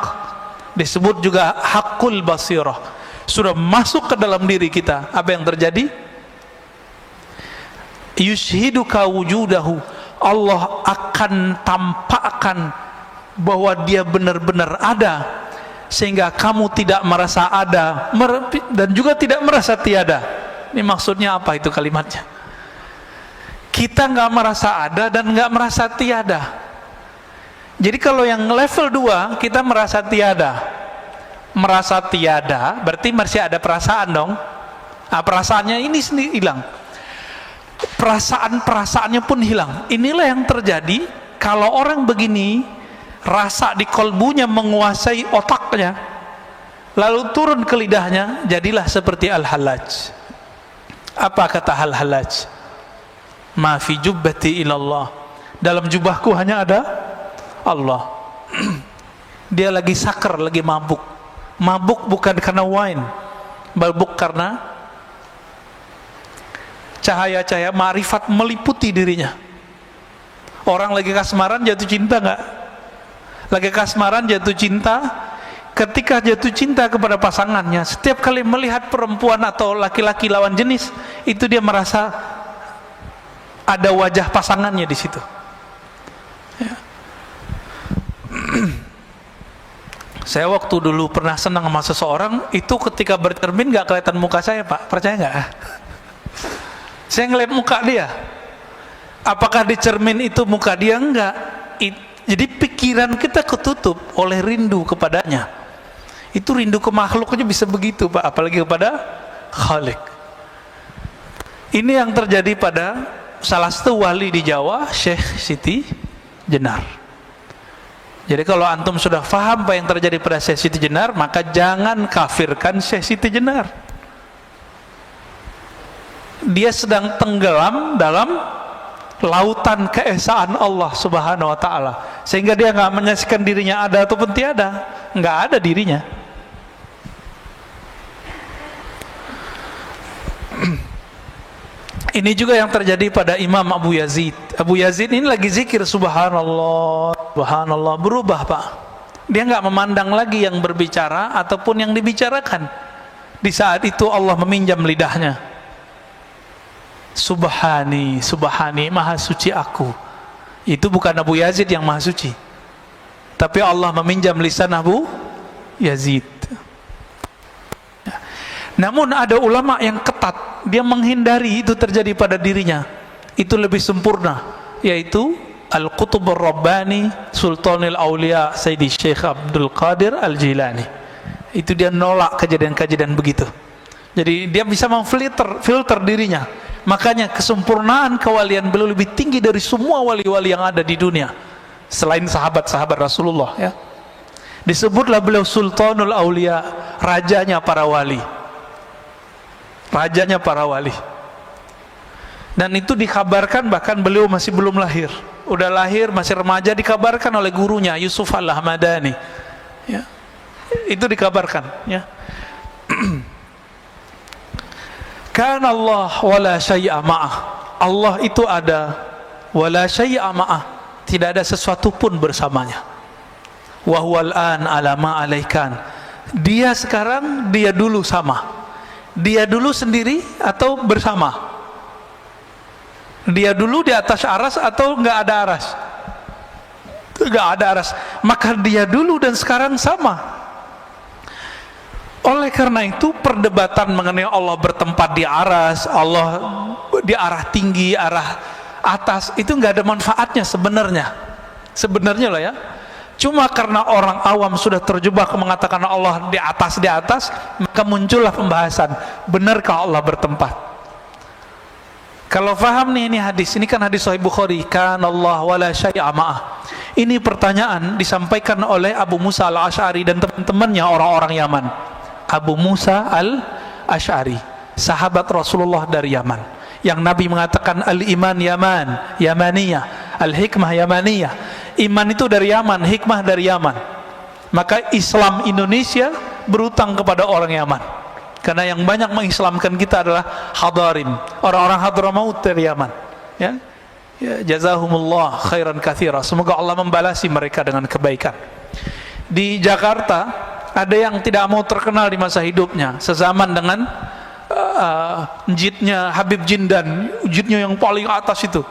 disebut juga haqqul basirah, sudah masuk ke dalam diri kita. Apa yang terjadi? Yushhiduka wujudahu, Allah akan tampakkan bahwa dia benar-benar ada, sehingga kamu tidak merasa ada dan juga tidak merasa tiada. Ini maksudnya apa itu kalimatnya? Kita nggak merasa ada dan nggak merasa tiada. Jadi kalau yang level 2 kita merasa tiada. Merasa tiada berarti masih ada perasaan dong. Nah, perasaannya ini sendiri hilang. Perasaan-perasaannya pun hilang. Inilah yang terjadi kalau orang begini, rasa di kolbunya menguasai otaknya, lalu turun ke lidahnya, jadilah seperti Al-Hallaj. Apa kata Al-Hallaj? Ma fi jubbati ilallah, dalam jubahku hanya ada Allah. Dia lagi sakar, lagi mabuk. Mabuk bukan karena wine, mabuk karena cahaya-cahaya ma'rifat meliputi dirinya. Orang lagi kasmaran jatuh cinta nggak? Lagi kasmaran jatuh cinta, ketika jatuh cinta kepada pasangannya, setiap kali melihat perempuan atau laki-laki lawan jenis, itu dia merasa ada wajah pasangannya di situ. Ya. Saya waktu dulu pernah senang sama seseorang, itu ketika bercermin nggak kelihatan muka saya, Pak. Percaya nggak? Saya ngeliat muka dia. Apakah di cermin itu muka dia? Enggak. Jadi pikiran kita ketutup oleh rindu kepadanya. Itu rindu ke makhluknya bisa begitu, Pak. Apalagi kepada Khalik. Ini yang terjadi pada salah satu wali di Jawa, Syekh Siti Jenar. Jadi kalau antum sudah faham apa yang terjadi pada Syekh Siti Jenar, maka jangan kafirkan Syekh Siti Jenar. Dia sedang tenggelam dalam lautan keesaan Allah Subhanahu wa ta'ala, sehingga dia nggak menyaksikan dirinya ada ataupun tiada, nggak ada dirinya. Ini juga yang terjadi pada Imam Abu Yazid. Abu Yazid ini lagi zikir subhanallah, subhanallah, berubah, Pak. Dia nggak memandang lagi yang berbicara ataupun yang dibicarakan. Di saat itu Allah meminjam lidahnya. Subhani, subhani, maha suci aku. Itu bukan Abu Yazid yang maha suci, tapi Allah meminjam lisan Abu Yazid. Namun ada ulama yang ketat, dia menghindari itu terjadi pada dirinya. Itu lebih sempurna, yaitu Al-Qutub Ar-Rabbani Sultanul Aulia Sayyidi Syekh Abdul Qadir Al-Jilani. Itu dia nolak kejadian-kejadian begitu. Jadi dia bisa filter dirinya. Makanya kesempurnaan kewalian beliau lebih tinggi dari semua wali-wali yang ada di dunia selain sahabat-sahabat Rasulullah, ya. Disebutlah beliau Sultanul Aulia, rajanya para wali. Rajanya para wali. Dan itu dikabarkan bahkan beliau masih belum lahir. Udah lahir, masih remaja, dikabarkan oleh gurunya Yusuf Al-Ahmadani, ya. Itu dikabarkan, ya. Kana Allah wala syai'a ma'ah. Allah itu ada, wala syai'a ma'ah, tidak ada sesuatu pun bersamanya. Wa huwal an ala ma alaikan. Dia sekarang, dia dulu sama. Dia dulu sendiri atau bersama? Dia dulu di atas aras atau enggak ada aras? Enggak ada aras. Maka dia dulu dan sekarang sama. Oleh karena itu perdebatan mengenai Allah bertempat di aras, Allah di arah tinggi, arah atas, itu enggak ada manfaatnya sebenarnya. Sebenarnya lah, ya. Cuma karena orang awam sudah terjebak mengatakan Allah di atas, maka muncullah pembahasan, benarkah Allah bertempat? Kalau faham nih, ini hadis, ini kan hadis Sahih Bukhari, kana Allah wala syai'a ma'ah. Ini pertanyaan disampaikan oleh Abu Musa Al-Asy'ari dan teman-temannya orang-orang Yaman. Abu Musa Al-Asy'ari, sahabat Rasulullah dari Yaman, yang Nabi mengatakan al-iman Yamaniyah, al-hikmah Yamaniyah. Iman itu dari Yaman, hikmah dari Yaman. Maka Islam Indonesia berutang kepada orang Yaman, karena yang banyak mengislamkan kita adalah Hadarim, orang-orang Hadramaut dari Yaman, ya. Ya, jazahumullah khairan katsira. Semoga Allah membalasi mereka dengan kebaikan. Di Jakarta ada yang tidak mau terkenal di masa hidupnya, sezaman dengan jidnya Habib Jindan, jidnya yang paling atas itu,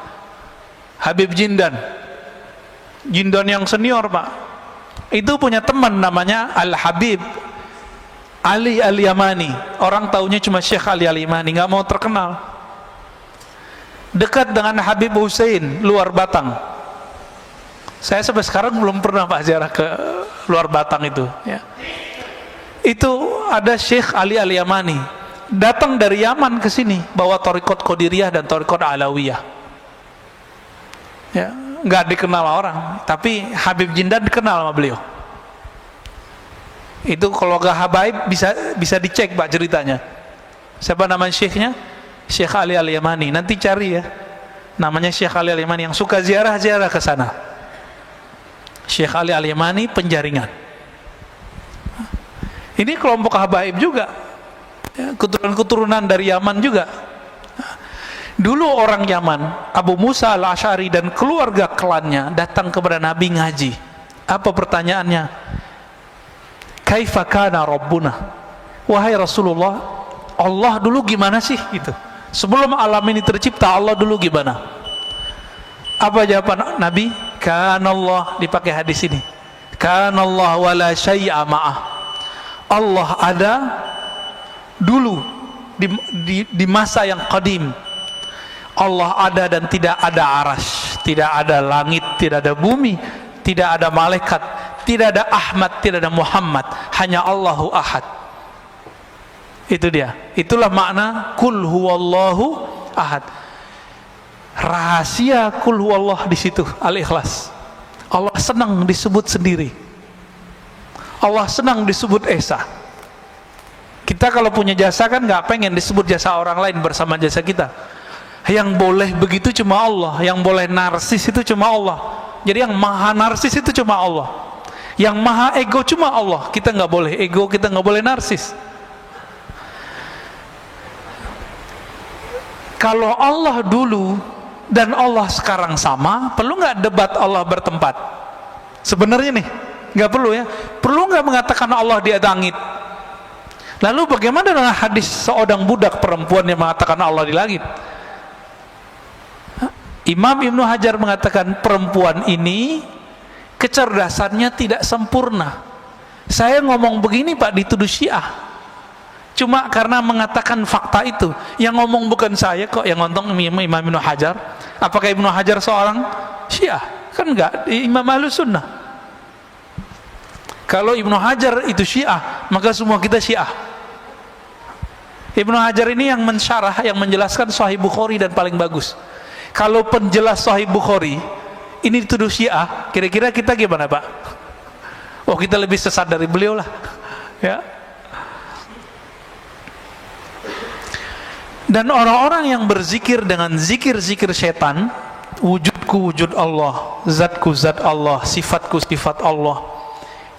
Habib Jindan yang senior, Pak. Itu punya teman namanya Al-Habib Ali Al-Yamani. Orang taunya cuma Syekh Ali Al-Yamani, nggak mau terkenal. Dekat dengan Habib Hussein luar Batang. Saya sampai sekarang belum pernah, Pak, ziarah ke luar Batang itu, ya. Itu ada Syekh Ali Al-Yamani datang dari Yaman ke sini bawa Thariqat Qadiriyah dan Thariqat Alawiyah, ya. Nggak dikenal orang, tapi Habib Jindan dikenal sama beliau. Itu kalau nggak habaib bisa dicek, Pak, ceritanya. Siapa nama syekhnya? Syekh Ali Al-Yamani. Nanti cari, ya, namanya Syekh Ali Al-Yamani, yang suka ziarah ke sana. Syekh Ali Al-Yamani Penjaringan. Ini kelompok habaib juga, ya, keturunan dari Yaman juga. Dulu orang Yaman, Abu Musa al-Asy'ari dan keluarga klannya datang kepada Nabi ngaji. Apa pertanyaannya? Kaifa kana Rabbuna? Wahai Rasulullah, Allah dulu gimana sih? Gitu. Sebelum alam ini tercipta, Allah dulu gimana? Apa jawaban Nabi? Kana Allah, dipakai hadis ini. Kana Allah wala syai'a ma'ah. Allah ada dulu di masa yang qadim. Allah ada dan tidak ada arasy, tidak ada langit, tidak ada bumi, tidak ada malaikat, tidak ada Ahmad, tidak ada Muhammad, hanya Allahu Ahad. Itu dia. Itulah makna kul huwallahu ahad. Rahasia kul huwallah di situ, Al-Ikhlas. Allah senang disebut sendiri. Allah senang disebut esa. Kita kalau punya jasa kan nggak pengen disebut jasa orang lain bersama jasa kita. Yang boleh begitu cuma Allah, yang boleh narsis itu cuma Allah. Jadi yang maha narsis itu cuma Allah, yang maha ego cuma Allah. Kita nggak boleh ego, kita nggak boleh narsis. Kalau Allah dulu dan Allah sekarang sama, perlu nggak debat Allah bertempat? Sebenarnya nih nggak perlu ya. Perlu nggak mengatakan Allah di langit? Lalu bagaimana dengan hadis seorang budak perempuan yang mengatakan Allah di langit? Imam Ibnu Hajar mengatakan perempuan ini kecerdasannya tidak sempurna. Saya ngomong begini Pak dituduh Syiah. Cuma karena mengatakan fakta itu. Yang ngomong bukan saya kok, yang ngomong Imam Ibnu Hajar. Apakah Ibnu Hajar seorang Syiah? Kan enggak, Imam Ahlus Sunnah. Kalau Ibnu Hajar itu Syiah, maka semua kita Syiah. Ibnu Hajar ini yang mensyarah, yang menjelaskan Sahih Bukhari dan paling bagus. Kalau penjelas Sahih Bukhari ini dituduh Syiah, kira-kira kita gimana Pak? Oh, kita lebih sesat dari beliau lah ya. Dan orang-orang yang berzikir dengan zikir-zikir setan, wujudku wujud Allah, zatku zat Allah, sifatku sifat Allah,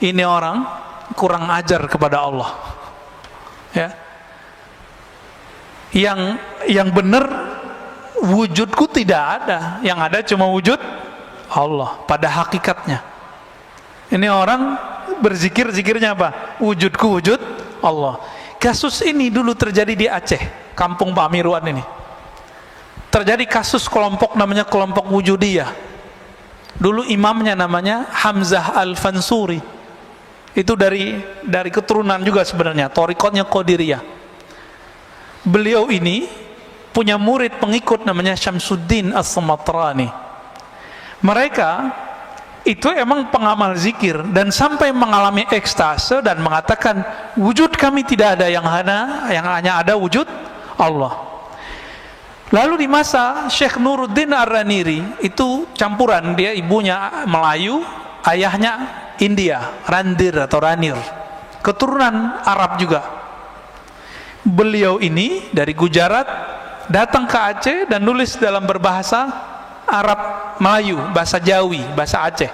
ini orang kurang ajar kepada Allah ya. Yang benar wujudku tidak ada, yang ada cuma wujud Allah pada hakikatnya. Ini orang berzikir, zikirnya apa? Wujudku wujud Allah. Kasus ini dulu terjadi di Aceh, kampung Pak Mirwan ini. Terjadi kasus kelompok namanya kelompok Wujudiyah. Dulu imamnya namanya Hamzah Al-Fansuri. Itu dari keturunan juga sebenarnya, thariqatnya Qadiriyah. Beliau ini punya murid pengikut namanya Syamsuddin As-Samatrani. Mereka itu emang pengamal zikir dan sampai mengalami ekstase dan mengatakan wujud kami tidak ada, yang hanya ada wujud Allah. Lalu di masa Syekh Nuruddin Ar-Raniri, itu campuran, dia ibunya Melayu, ayahnya India, Randir atau Ranir, keturunan Arab juga. Beliau ini dari Gujarat datang ke Aceh dan nulis dalam berbahasa Arab Melayu, bahasa Jawi, bahasa Aceh.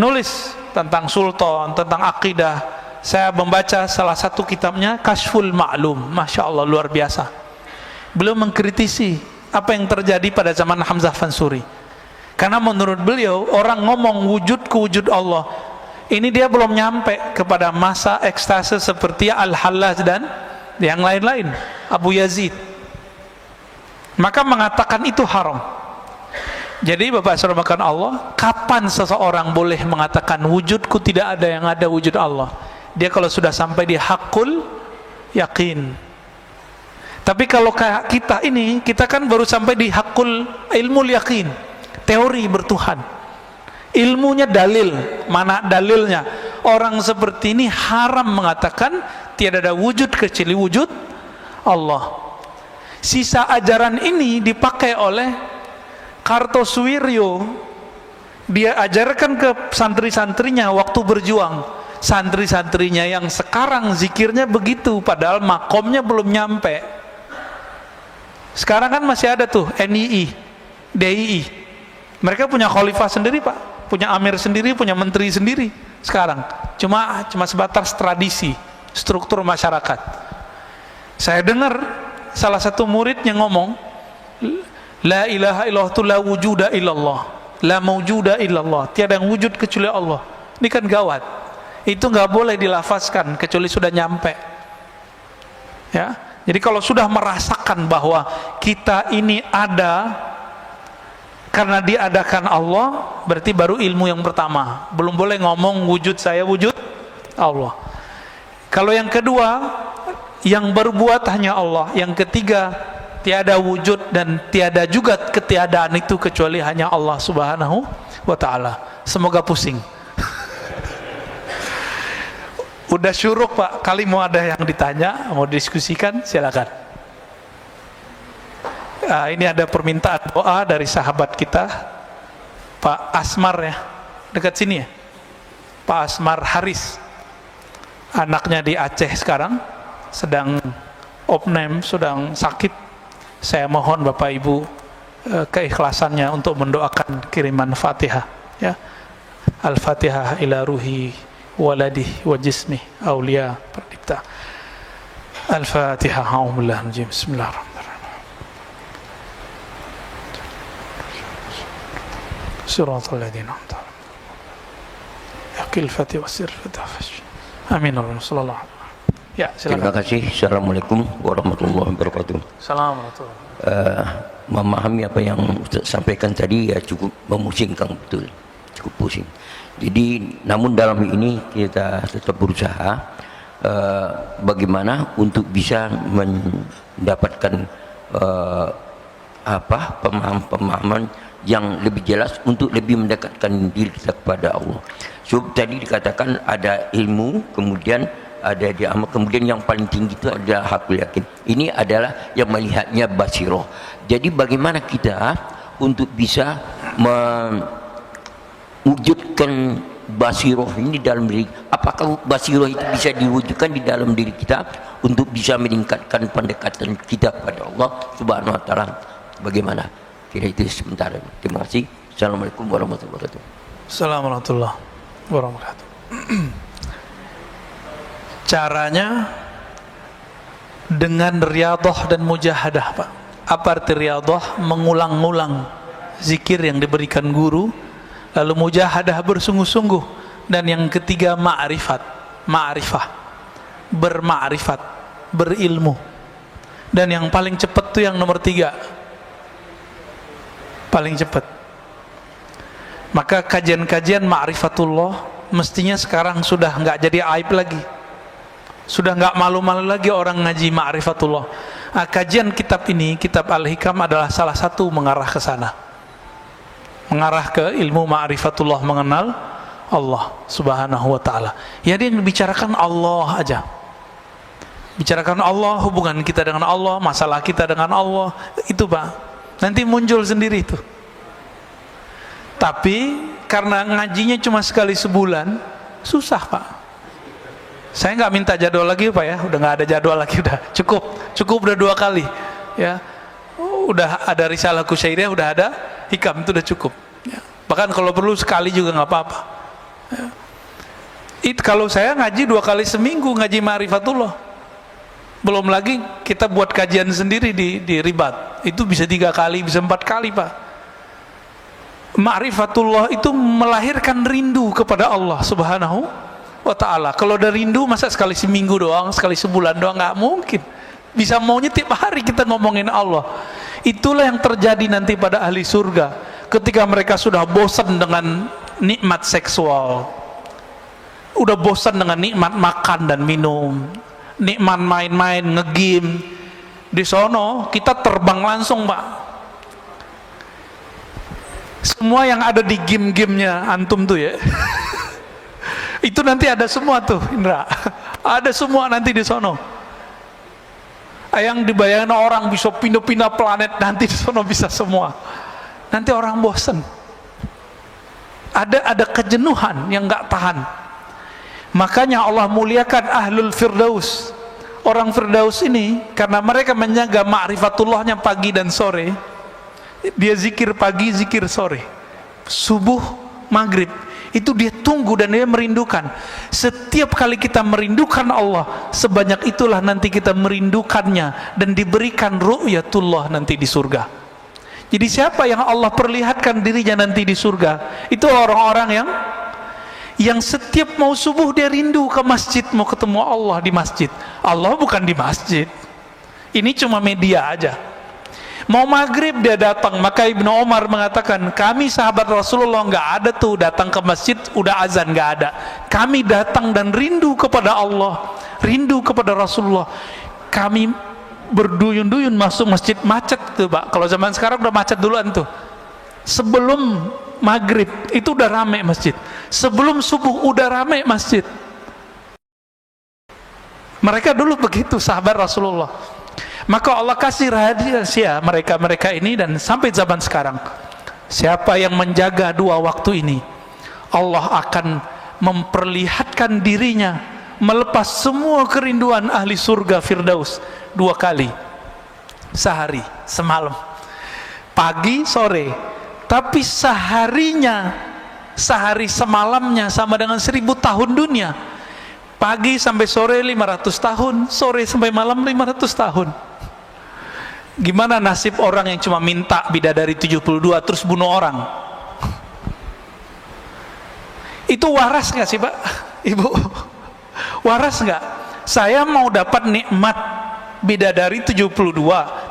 Nulis tentang sultan, tentang akidah. Saya membaca salah satu kitabnya, Kashful Ma'lum. Masya Allah, luar biasa. Beliau mengkritisi apa yang terjadi pada zaman Hamzah Fansuri. Karena menurut beliau, orang ngomong wujudku wujud Allah, ini dia belum nyampe kepada masa ekstase seperti Al-Hallaj dan yang lain-lain, Abu Yazid. Maka mengatakan itu haram. Jadi Bapak Saudara makan Allah, kapan seseorang boleh mengatakan wujudku tidak ada, yang ada wujud Allah? Dia kalau sudah sampai di hakul yakin. Tapi kalau kayak kita ini, kita kan baru sampai di hakul ilmu yakin, teori bertuhan. Ilmunya dalil, mana dalilnya? Orang seperti ini haram mengatakan tiada ada wujud kecuali wujud Allah. Sisa ajaran ini dipakai oleh Kartosuwiryo. Dia ajarkan ke santri-santrinya waktu berjuang. Santri-santrinya yang sekarang zikirnya begitu, padahal makomnya belum nyampe. Sekarang kan masih ada tuh NII, DII. Mereka punya khalifah sendiri Pak, punya amir sendiri, punya menteri sendiri. Sekarang cuma sebatas tradisi, struktur masyarakat. Saya dengar salah satu muridnya ngomong, La ilaha illallah itu la wujuda illallah, la mawjuda illallah, tiada yang wujud kecuali Allah. Ini kan gawat. Itu nggak boleh dilafazkan kecuali sudah nyampe. Ya, jadi kalau sudah merasakan bahwa kita ini ada karena diadakan Allah, berarti baru ilmu yang pertama. Belum boleh ngomong wujud saya, wujud Allah. Kalau yang kedua, yang berbuat hanya Allah. Yang ketiga, tiada wujud dan tiada juga ketiadaan itu kecuali hanya Allah Subhanahu wa ta'ala. Semoga pusing. Udah syuruk Pak, kali mau ada yang ditanya, mau diskusikan, silakan. Ini ada permintaan doa dari sahabat kita Pak Asmar ya, dekat sini ya, Pak Asmar Haris. Anaknya di Aceh sekarang sedang opname, sedang sakit. Saya mohon Bapak Ibu keikhlasannya untuk mendoakan kiriman Fatihah ya. Al-Fatihah ila ruhi waladih wa jismih aulia perdipta. Al-Fatihah. Bismillahirrahmanirrahim. Siratal ladzina an'amta 'alaihim. Yaqil Fatihah wasir Fatihah. Amin. Sallallahu. Ya, silakan. Terima kasih. Assalamualaikum warahmatullahi wabarakatuh. Assalamualaikum. Memahami apa yang Ustaz sampaikan tadi ya cukup memusingkan, betul, cukup pusing. Jadi namun dalam ini kita tetap berusaha bagaimana untuk bisa mendapatkan pemahaman yang lebih jelas untuk lebih mendekatkan diri kita kepada Allah. So tadi dikatakan ada ilmu, kemudian ada diamal, kemudian yang paling tinggi itu adalah hakul yakin. Ini adalah yang melihatnya basiroh. Jadi bagaimana kita untuk bisa mewujudkan basiroh ini dalam diri? Apakah basiroh itu bisa diwujudkan di dalam diri kita untuk bisa meningkatkan pendekatan kita pada Allah Subhanahu wa ta'ala? Bagaimana? Kira itu sebentar. Terima kasih. Assalamualaikum warahmatullahi wabarakatuh. Assalamualaikum warahmatullahi wabarakatuh. Caranya dengan riyadhah dan mujahadah Pak. Apa arti riyadhah? Mengulang-ulang zikir yang diberikan guru, lalu mujahadah bersungguh-sungguh, dan yang ketiga ma'rifat, berma'rifat, berilmu, dan yang paling cepat tuh yang nomor 3, paling cepat. Maka kajian-kajian ma'rifatullah mestinya sekarang sudah nggak jadi aib lagi, sudah nggak malu-malu lagi orang ngaji ma'rifatullah. Kajian kitab ini, kitab Al-Hikam, adalah salah satu mengarah ke sana, mengarah ke ilmu ma'rifatullah, mengenal Allah Subhanahu wa ta'ala. Ya, dia bicarakan Allah aja, bicarakan Allah, hubungan kita dengan Allah, masalah kita dengan Allah, itu Pak, nanti muncul sendiri itu. Tapi karena ngajinya cuma sekali sebulan, susah Pak. Saya nggak minta jadwal lagi Pak ya, udah nggak ada jadwal lagi, udah cukup udah 2 kali ya. Udah ada risalah Kusyairiyah, udah ada hikam, itu udah cukup ya. Bahkan kalau perlu sekali juga nggak apa-apa ya. Kalau saya ngaji 2 kali seminggu, ngaji ma'rifatullah, belum lagi kita buat kajian sendiri di Ribat, itu bisa 3 kali, bisa 4 kali Pak. Ma'rifatullah itu melahirkan rindu kepada Allah Subhanahu wa ta'ala. Kalau ada rindu, masa sekali seminggu doang, sekali sebulan doang? Nggak mungkin. Bisa maunya tiap hari kita ngomongin Allah. Itulah yang terjadi nanti pada ahli surga, ketika mereka sudah bosan dengan nikmat seksual, udah bosan dengan nikmat makan dan minum, nikmat main-main, ngegame. Di sono kita terbang langsung Pak. Semua yang ada di game-gamenya antum tuh ya itu nanti ada semua tuh Indra, ada semua nanti di sono. Yang dibayangkan orang bisa pindah-pindah planet, nanti di sono bisa semua. Nanti orang bosan, ada kejenuhan yang nggak tahan. Makanya Allah muliakan ahlul firdaus. Orang firdaus ini karena mereka menjaga ma'rifatullahnya pagi dan sore. Dia zikir pagi, zikir sore, subuh, maghrib. Itu dia tunggu dan dia merindukan. Setiap kali kita merindukan Allah, sebanyak itulah nanti kita merindukannya dan diberikan ru'yatullah nanti di surga. Jadi siapa yang Allah perlihatkan dirinya nanti di surga? Itu orang-orang yang setiap mau subuh dia rindu ke masjid, mau ketemu Allah di masjid. Allah bukan di masjid. Ini cuma media aja. Mau maghrib dia datang. Maka Ibnu Umar mengatakan, kami sahabat Rasulullah nggak ada tuh datang ke masjid udah azan, nggak ada. Kami datang dan rindu kepada Allah, rindu kepada Rasulullah. Kami berduyun-duyun masuk masjid, macet tuh Pak. Kalau zaman sekarang udah macet duluan tuh. Sebelum maghrib itu udah rame masjid. Sebelum subuh udah rame masjid. Mereka dulu begitu sahabat Rasulullah. Maka Allah kasih rahasia mereka ini, dan sampai zaman sekarang, siapa yang menjaga dua waktu ini, Allah akan memperlihatkan dirinya melepas semua kerinduan ahli surga Firdaus 2 kali sehari, semalam, pagi sore. Tapi seharinya, sehari semalamnya sama dengan 1000 tahun dunia. Pagi sampai sore 500 tahun, sore sampai malam 500 tahun. Gimana nasib orang yang cuma minta bidadari 72 terus bunuh orang? Itu waras nggak sih Pak, Ibu? Waras nggak? Saya mau dapat nikmat bidadari 72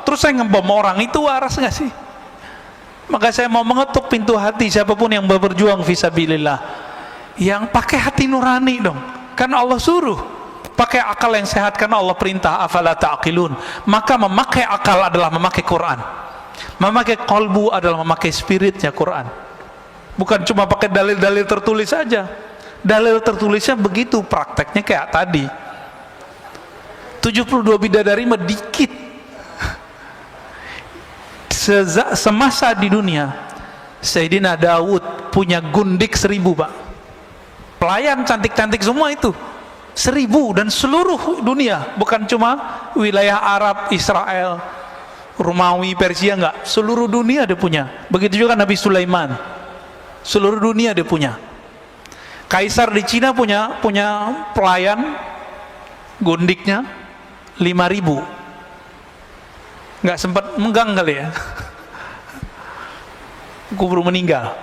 terus saya ngebom orang, itu waras nggak sih? Maka saya mau mengetuk pintu hati siapapun yang berjuang fisabilillah, yang pakai hati nurani dong. Kan Allah suruh pakai akal yang sehat, karena Allah perintah afala ta'qilun. Maka memakai akal adalah memakai Quran, memakai qalbu adalah memakai spiritnya Quran. Bukan cuma pakai dalil-dalil tertulis saja. Dalil tertulisnya begitu, prakteknya kayak tadi 72 bidadari mah dikit. Semasa di dunia Sayyidina Daud punya gundik 1000 Pak, pelayan cantik-cantik semua itu 1000, dan seluruh dunia, bukan cuma wilayah Arab, Israel, Romawi, Persia, enggak, seluruh dunia dia punya. Begitu juga Nabi Sulaiman, seluruh dunia dia punya. Kaisar di Cina punya pelayan gundiknya 5000, nggak sempat megang kali ya, kubur meninggal.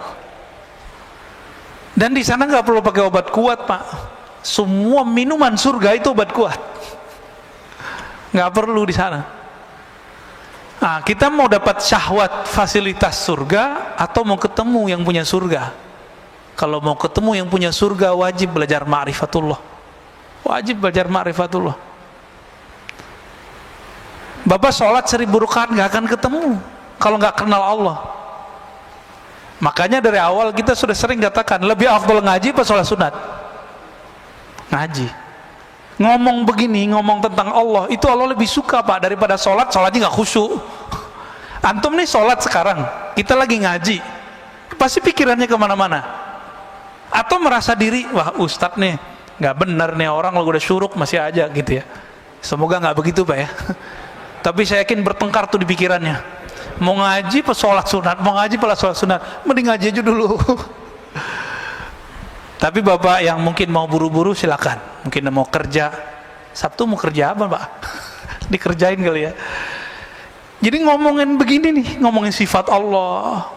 Dan di sana nggak perlu pakai obat kuat Pak. Semua minuman surga itu obat kuat, nggak perlu di sana. Nah, kita mau dapat syahwat fasilitas surga atau mau ketemu yang punya surga? Kalau mau ketemu yang punya surga, wajib belajar ma'rifatullah, wajib belajar ma'rifatullah. Bapak sholat 1000 rakaat nggak akan ketemu kalau nggak kenal Allah. Makanya dari awal kita sudah sering katakan, lebih afdal ngaji apa sholat sunat? Ngaji. Ngomong begini, ngomong tentang Allah, itu Allah lebih suka Pak daripada sholat. Sholatnya nggak khusyuk. Antum nih sholat sekarang, kita lagi ngaji, pasti pikirannya kemana-mana. Atau merasa diri, wah ustadz nih nggak benar nih, orang kalau udah syuruk masih aja gitu ya. Semoga nggak begitu Pak ya. Tapi saya yakin bertengkar tuh di pikirannya. Mau ngaji pas sholat sunat, mau ngaji pas sholat sunat, mending ngaji aja dulu. Tapi Bapak yang mungkin mau buru-buru silakan. Mungkin mau kerja, Sabtu mau kerja apa Pak? Dikerjain kali ya. Jadi ngomongin begini nih, ngomongin sifat Allah,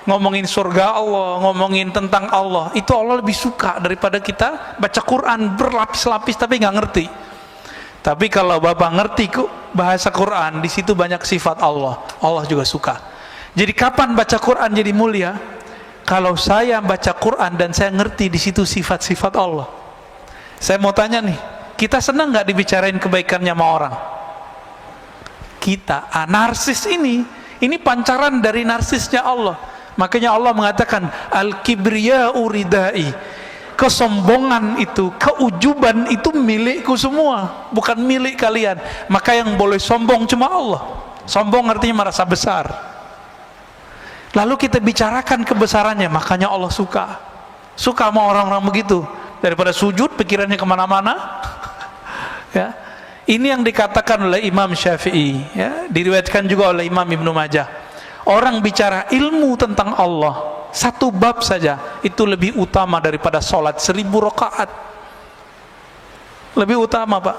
ngomongin surga Allah, ngomongin tentang Allah, itu Allah lebih suka daripada kita baca Quran berlapis-lapis tapi nggak ngerti. Tapi kalau Bapak ngerti bahasa Quran, di situ banyak sifat Allah, Allah juga suka. Jadi kapan baca Quran jadi mulia? Kalau saya baca Quran dan saya ngerti di situ sifat-sifat Allah. Saya mau tanya nih, kita senang nggak dibicarain kebaikannya sama orang? Kita, narsis ini pancaran dari narsisnya Allah. Makanya Allah mengatakan al-kibriya'u ridai, kesombongan itu, keujuban itu milikku semua, bukan milik kalian. Maka yang boleh sombong cuma Allah. Sombong artinya merasa besar. Lalu kita bicarakan kebesarannya, makanya Allah suka sama orang-orang begitu. Daripada sujud pikirannya kemana-mana. Ya, ini yang dikatakan oleh Imam Syafi'i, ya, diriwayatkan juga oleh Imam Ibnu Majah. Orang bicara ilmu tentang Allah, satu bab saja itu lebih utama daripada sholat 1000 rakaat. Lebih utama Pak.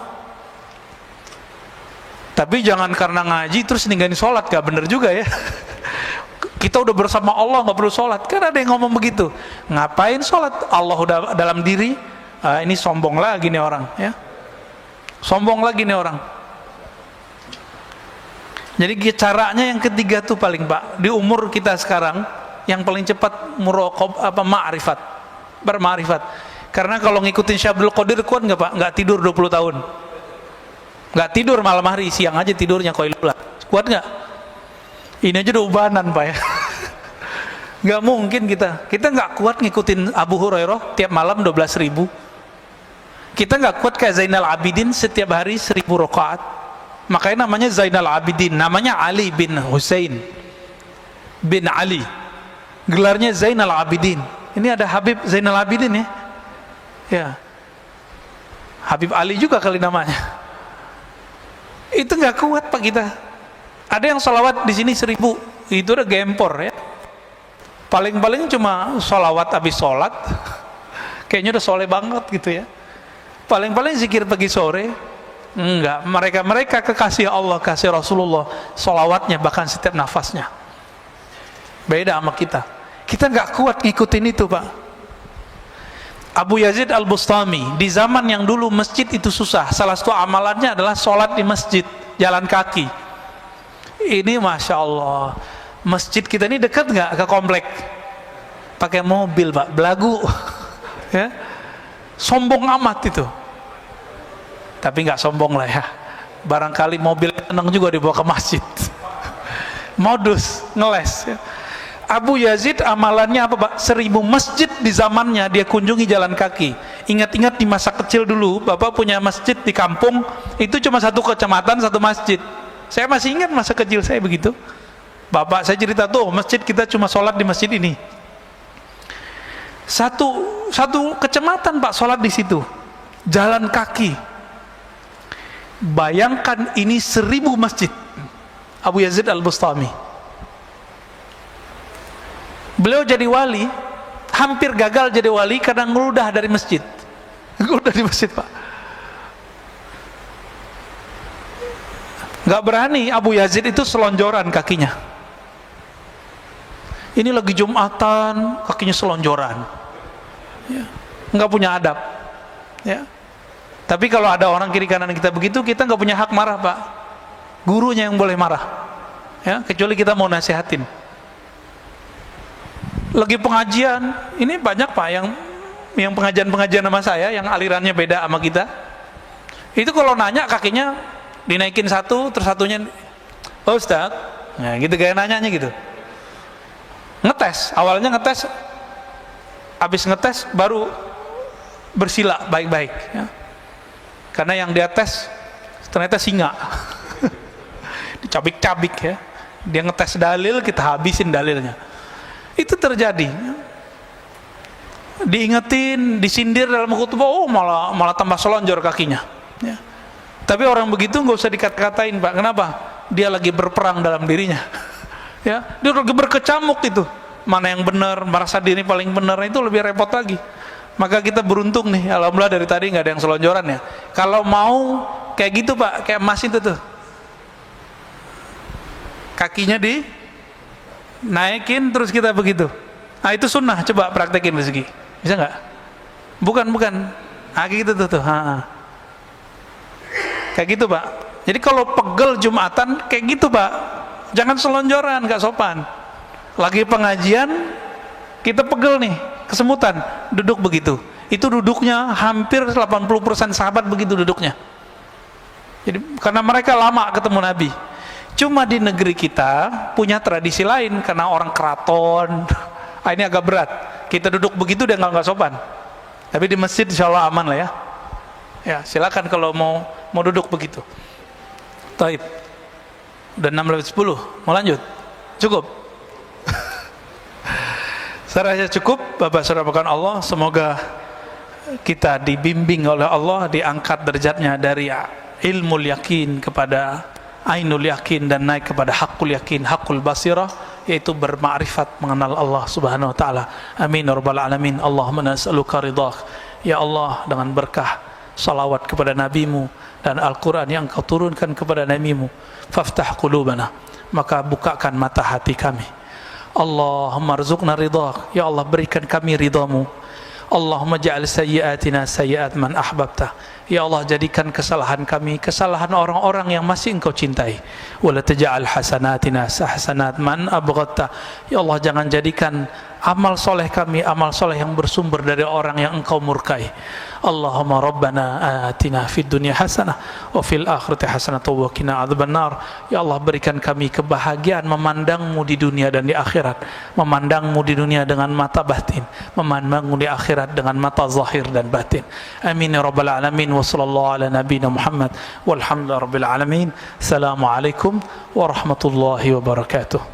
Tapi jangan karena ngaji terus ninggalin sholat, gak bener juga ya. Kita udah bersama Allah nggak perlu sholat. Kan ada yang ngomong begitu. Ngapain sholat? Allah udah dalam diri. Ini sombong lagi nih orang, ya. Sombong lagi nih orang. Jadi caranya yang ketiga tuh paling Pak, di umur kita sekarang yang paling cepat ma'rifat, berma'rifat. Karena kalau ngikutin Syekh Abdul Qadir kuat nggak Pak? Nggak tidur 20 tahun. Nggak tidur malam hari, siang aja tidurnya Qailullah. Kuat nggak? Ini aja udah ubanan Pak ya. Nggak mungkin kita nggak kuat ngikutin Abu Hurairah tiap malam 12.000. Kita nggak kuat kayak Zainal Abidin setiap hari 1.000 rakaat. Makanya namanya Zainal Abidin, namanya Ali bin Husain bin Ali, gelarnya Zainal Abidin. Ini ada Habib Zainal Abidin ya, ya Habib Ali juga kali namanya. Itu nggak kuat Pak kita. Ada yang sholawat di sini 1.000, itu udah gempor ya. Paling-paling cuma sholawat habis sholat, kayaknya udah soleh banget gitu ya. Paling-paling zikir pagi sore, enggak. Mereka kekasih Allah, kasih Rasulullah, sholawatnya bahkan setiap nafasnya. Beda sama kita. Kita nggak kuat ngikutin itu Pak. Abu Yazid Al-Bustami, di zaman yang dulu masjid itu susah, salah satu amalannya adalah sholat di masjid, jalan kaki. Ini Masya Allah, masjid kita ini dekat nggak ke komplek? Pakai mobil Pak, belagu. Ya, sombong amat itu. Tapi nggak sombong lah ya. Barangkali mobil tenang juga dibawa ke masjid. Modus ngeles. Ya. Abu Yazid amalannya apa Pak? 1.000 masjid di zamannya dia kunjungi jalan kaki. Ingat-ingat di masa kecil dulu, Bapak punya masjid di kampung, itu cuma satu kecamatan, satu masjid. Saya masih ingat masa kecil saya begitu. Bapak saya cerita tuh, masjid kita cuma sholat di masjid ini. Satu kecamatan Pak sholat di situ. Jalan kaki. Bayangkan ini 1.000 masjid. Abu Yazid Al-Bustami. Beliau jadi wali, hampir gagal jadi wali karena ngeludah dari masjid. Ngeludah di masjid Pak. Gak berani Abu Yazid itu selonjoran kakinya. Ini lagi Jumatan, kakinya selonjoran. Ya. Nggak punya adab. Ya. Tapi kalau ada orang kiri kanan kita begitu, kita nggak punya hak marah Pak. Gurunya yang boleh marah. Ya, kecuali kita mau nasihatin. Lagi pengajian, ini banyak Pak yang pengajian sama saya yang alirannya beda sama kita. Itu kalau nanya kakinya dinaikin satu, terus satunya, oh Ustaz, nah gitu kayak nanyanya gitu. Ngetes, awalnya ngetes, habis ngetes baru bersila baik-baik. Ya. Karena yang dia tes ternyata singa, dicabik-cabik ya. Dia ngetes dalil, kita habisin dalilnya. Itu terjadi. Diingetin, disindir dalam khutbah, oh malah tambah selonjor kakinya. Ya. Tapi orang begitu nggak usah dikata-katain Pak. Kenapa? Dia lagi berperang dalam dirinya. Ya, dia lagi berkecamuk itu. Mana yang benar, merasa diri paling benar, itu lebih repot lagi. Maka kita beruntung nih, alhamdulillah dari tadi nggak ada yang selonjoran ya. Kalau mau kayak gitu Pak, kayak emas itu tuh, kakinya dinaikin terus kita begitu. Nah itu sunnah, coba praktekin rezeki. Bisa nggak? Bukan. Nah kayak gitu tuh. Kayak gitu Pak. Jadi kalau pegel Jumatan kayak gitu Pak. Jangan selonjoran, nggak sopan. Lagi pengajian kita pegel nih, kesemutan, duduk begitu. Itu duduknya hampir 80% sahabat begitu duduknya. Jadi karena mereka lama ketemu Nabi. Cuma di negeri kita punya tradisi lain karena orang keraton. Ini agak berat. Kita duduk begitu dia nggak sopan. Tapi di masjid insya Allah aman lah ya. Ya silakan kalau mau duduk begitu. Taib. Udah 6:10. Mau lanjut? Cukup. Saya rasa cukup. Bapak saudara Allah, semoga kita dibimbing oleh Allah, diangkat derajatnya dari ilmul yakin kepada ainul yakin dan naik kepada hakul yakin, hakul basirah, yaitu bermakrifat mengenal Allah Subhanahu wa taala. Amin ya rabbal alamin. Allahumma nas'aluka ridhah. Ya Allah, dengan berkah salawat kepada nabimu dan Al-Quran yang kau turunkan kepada nabimu, faftah qulubana, maka bukakan mata hati kami. Allahumma arzuqna ridhak, ya Allah berikan kami ridhamu. Allahumma ja'al sayyiatina sayyiat man ahbabta, ya Allah jadikan kesalahan kami kesalahan orang-orang yang masih engkau cintai. Wala taj'al hasanatina hasanat man abghadta, ya Allah jangan jadikan amal soleh kami amal soleh yang bersumber dari orang yang engkau murkai. Allahumma rabbana atina fid dunya hasanah wa fil akhirati hasanah wa qina adzabannar, ya Allah berikan kami kebahagiaan memandangmu di dunia dan di akhirat, memandangmu di dunia dengan mata batin, memandangmu di akhirat dengan mata zahir dan batin. Amin ya rabbal alamin. Wa sallallahu ala nabiyina Muhammad walhamdulillahi rabbil alamin. Assalamualaikum warahmatullahi wabarakatuh.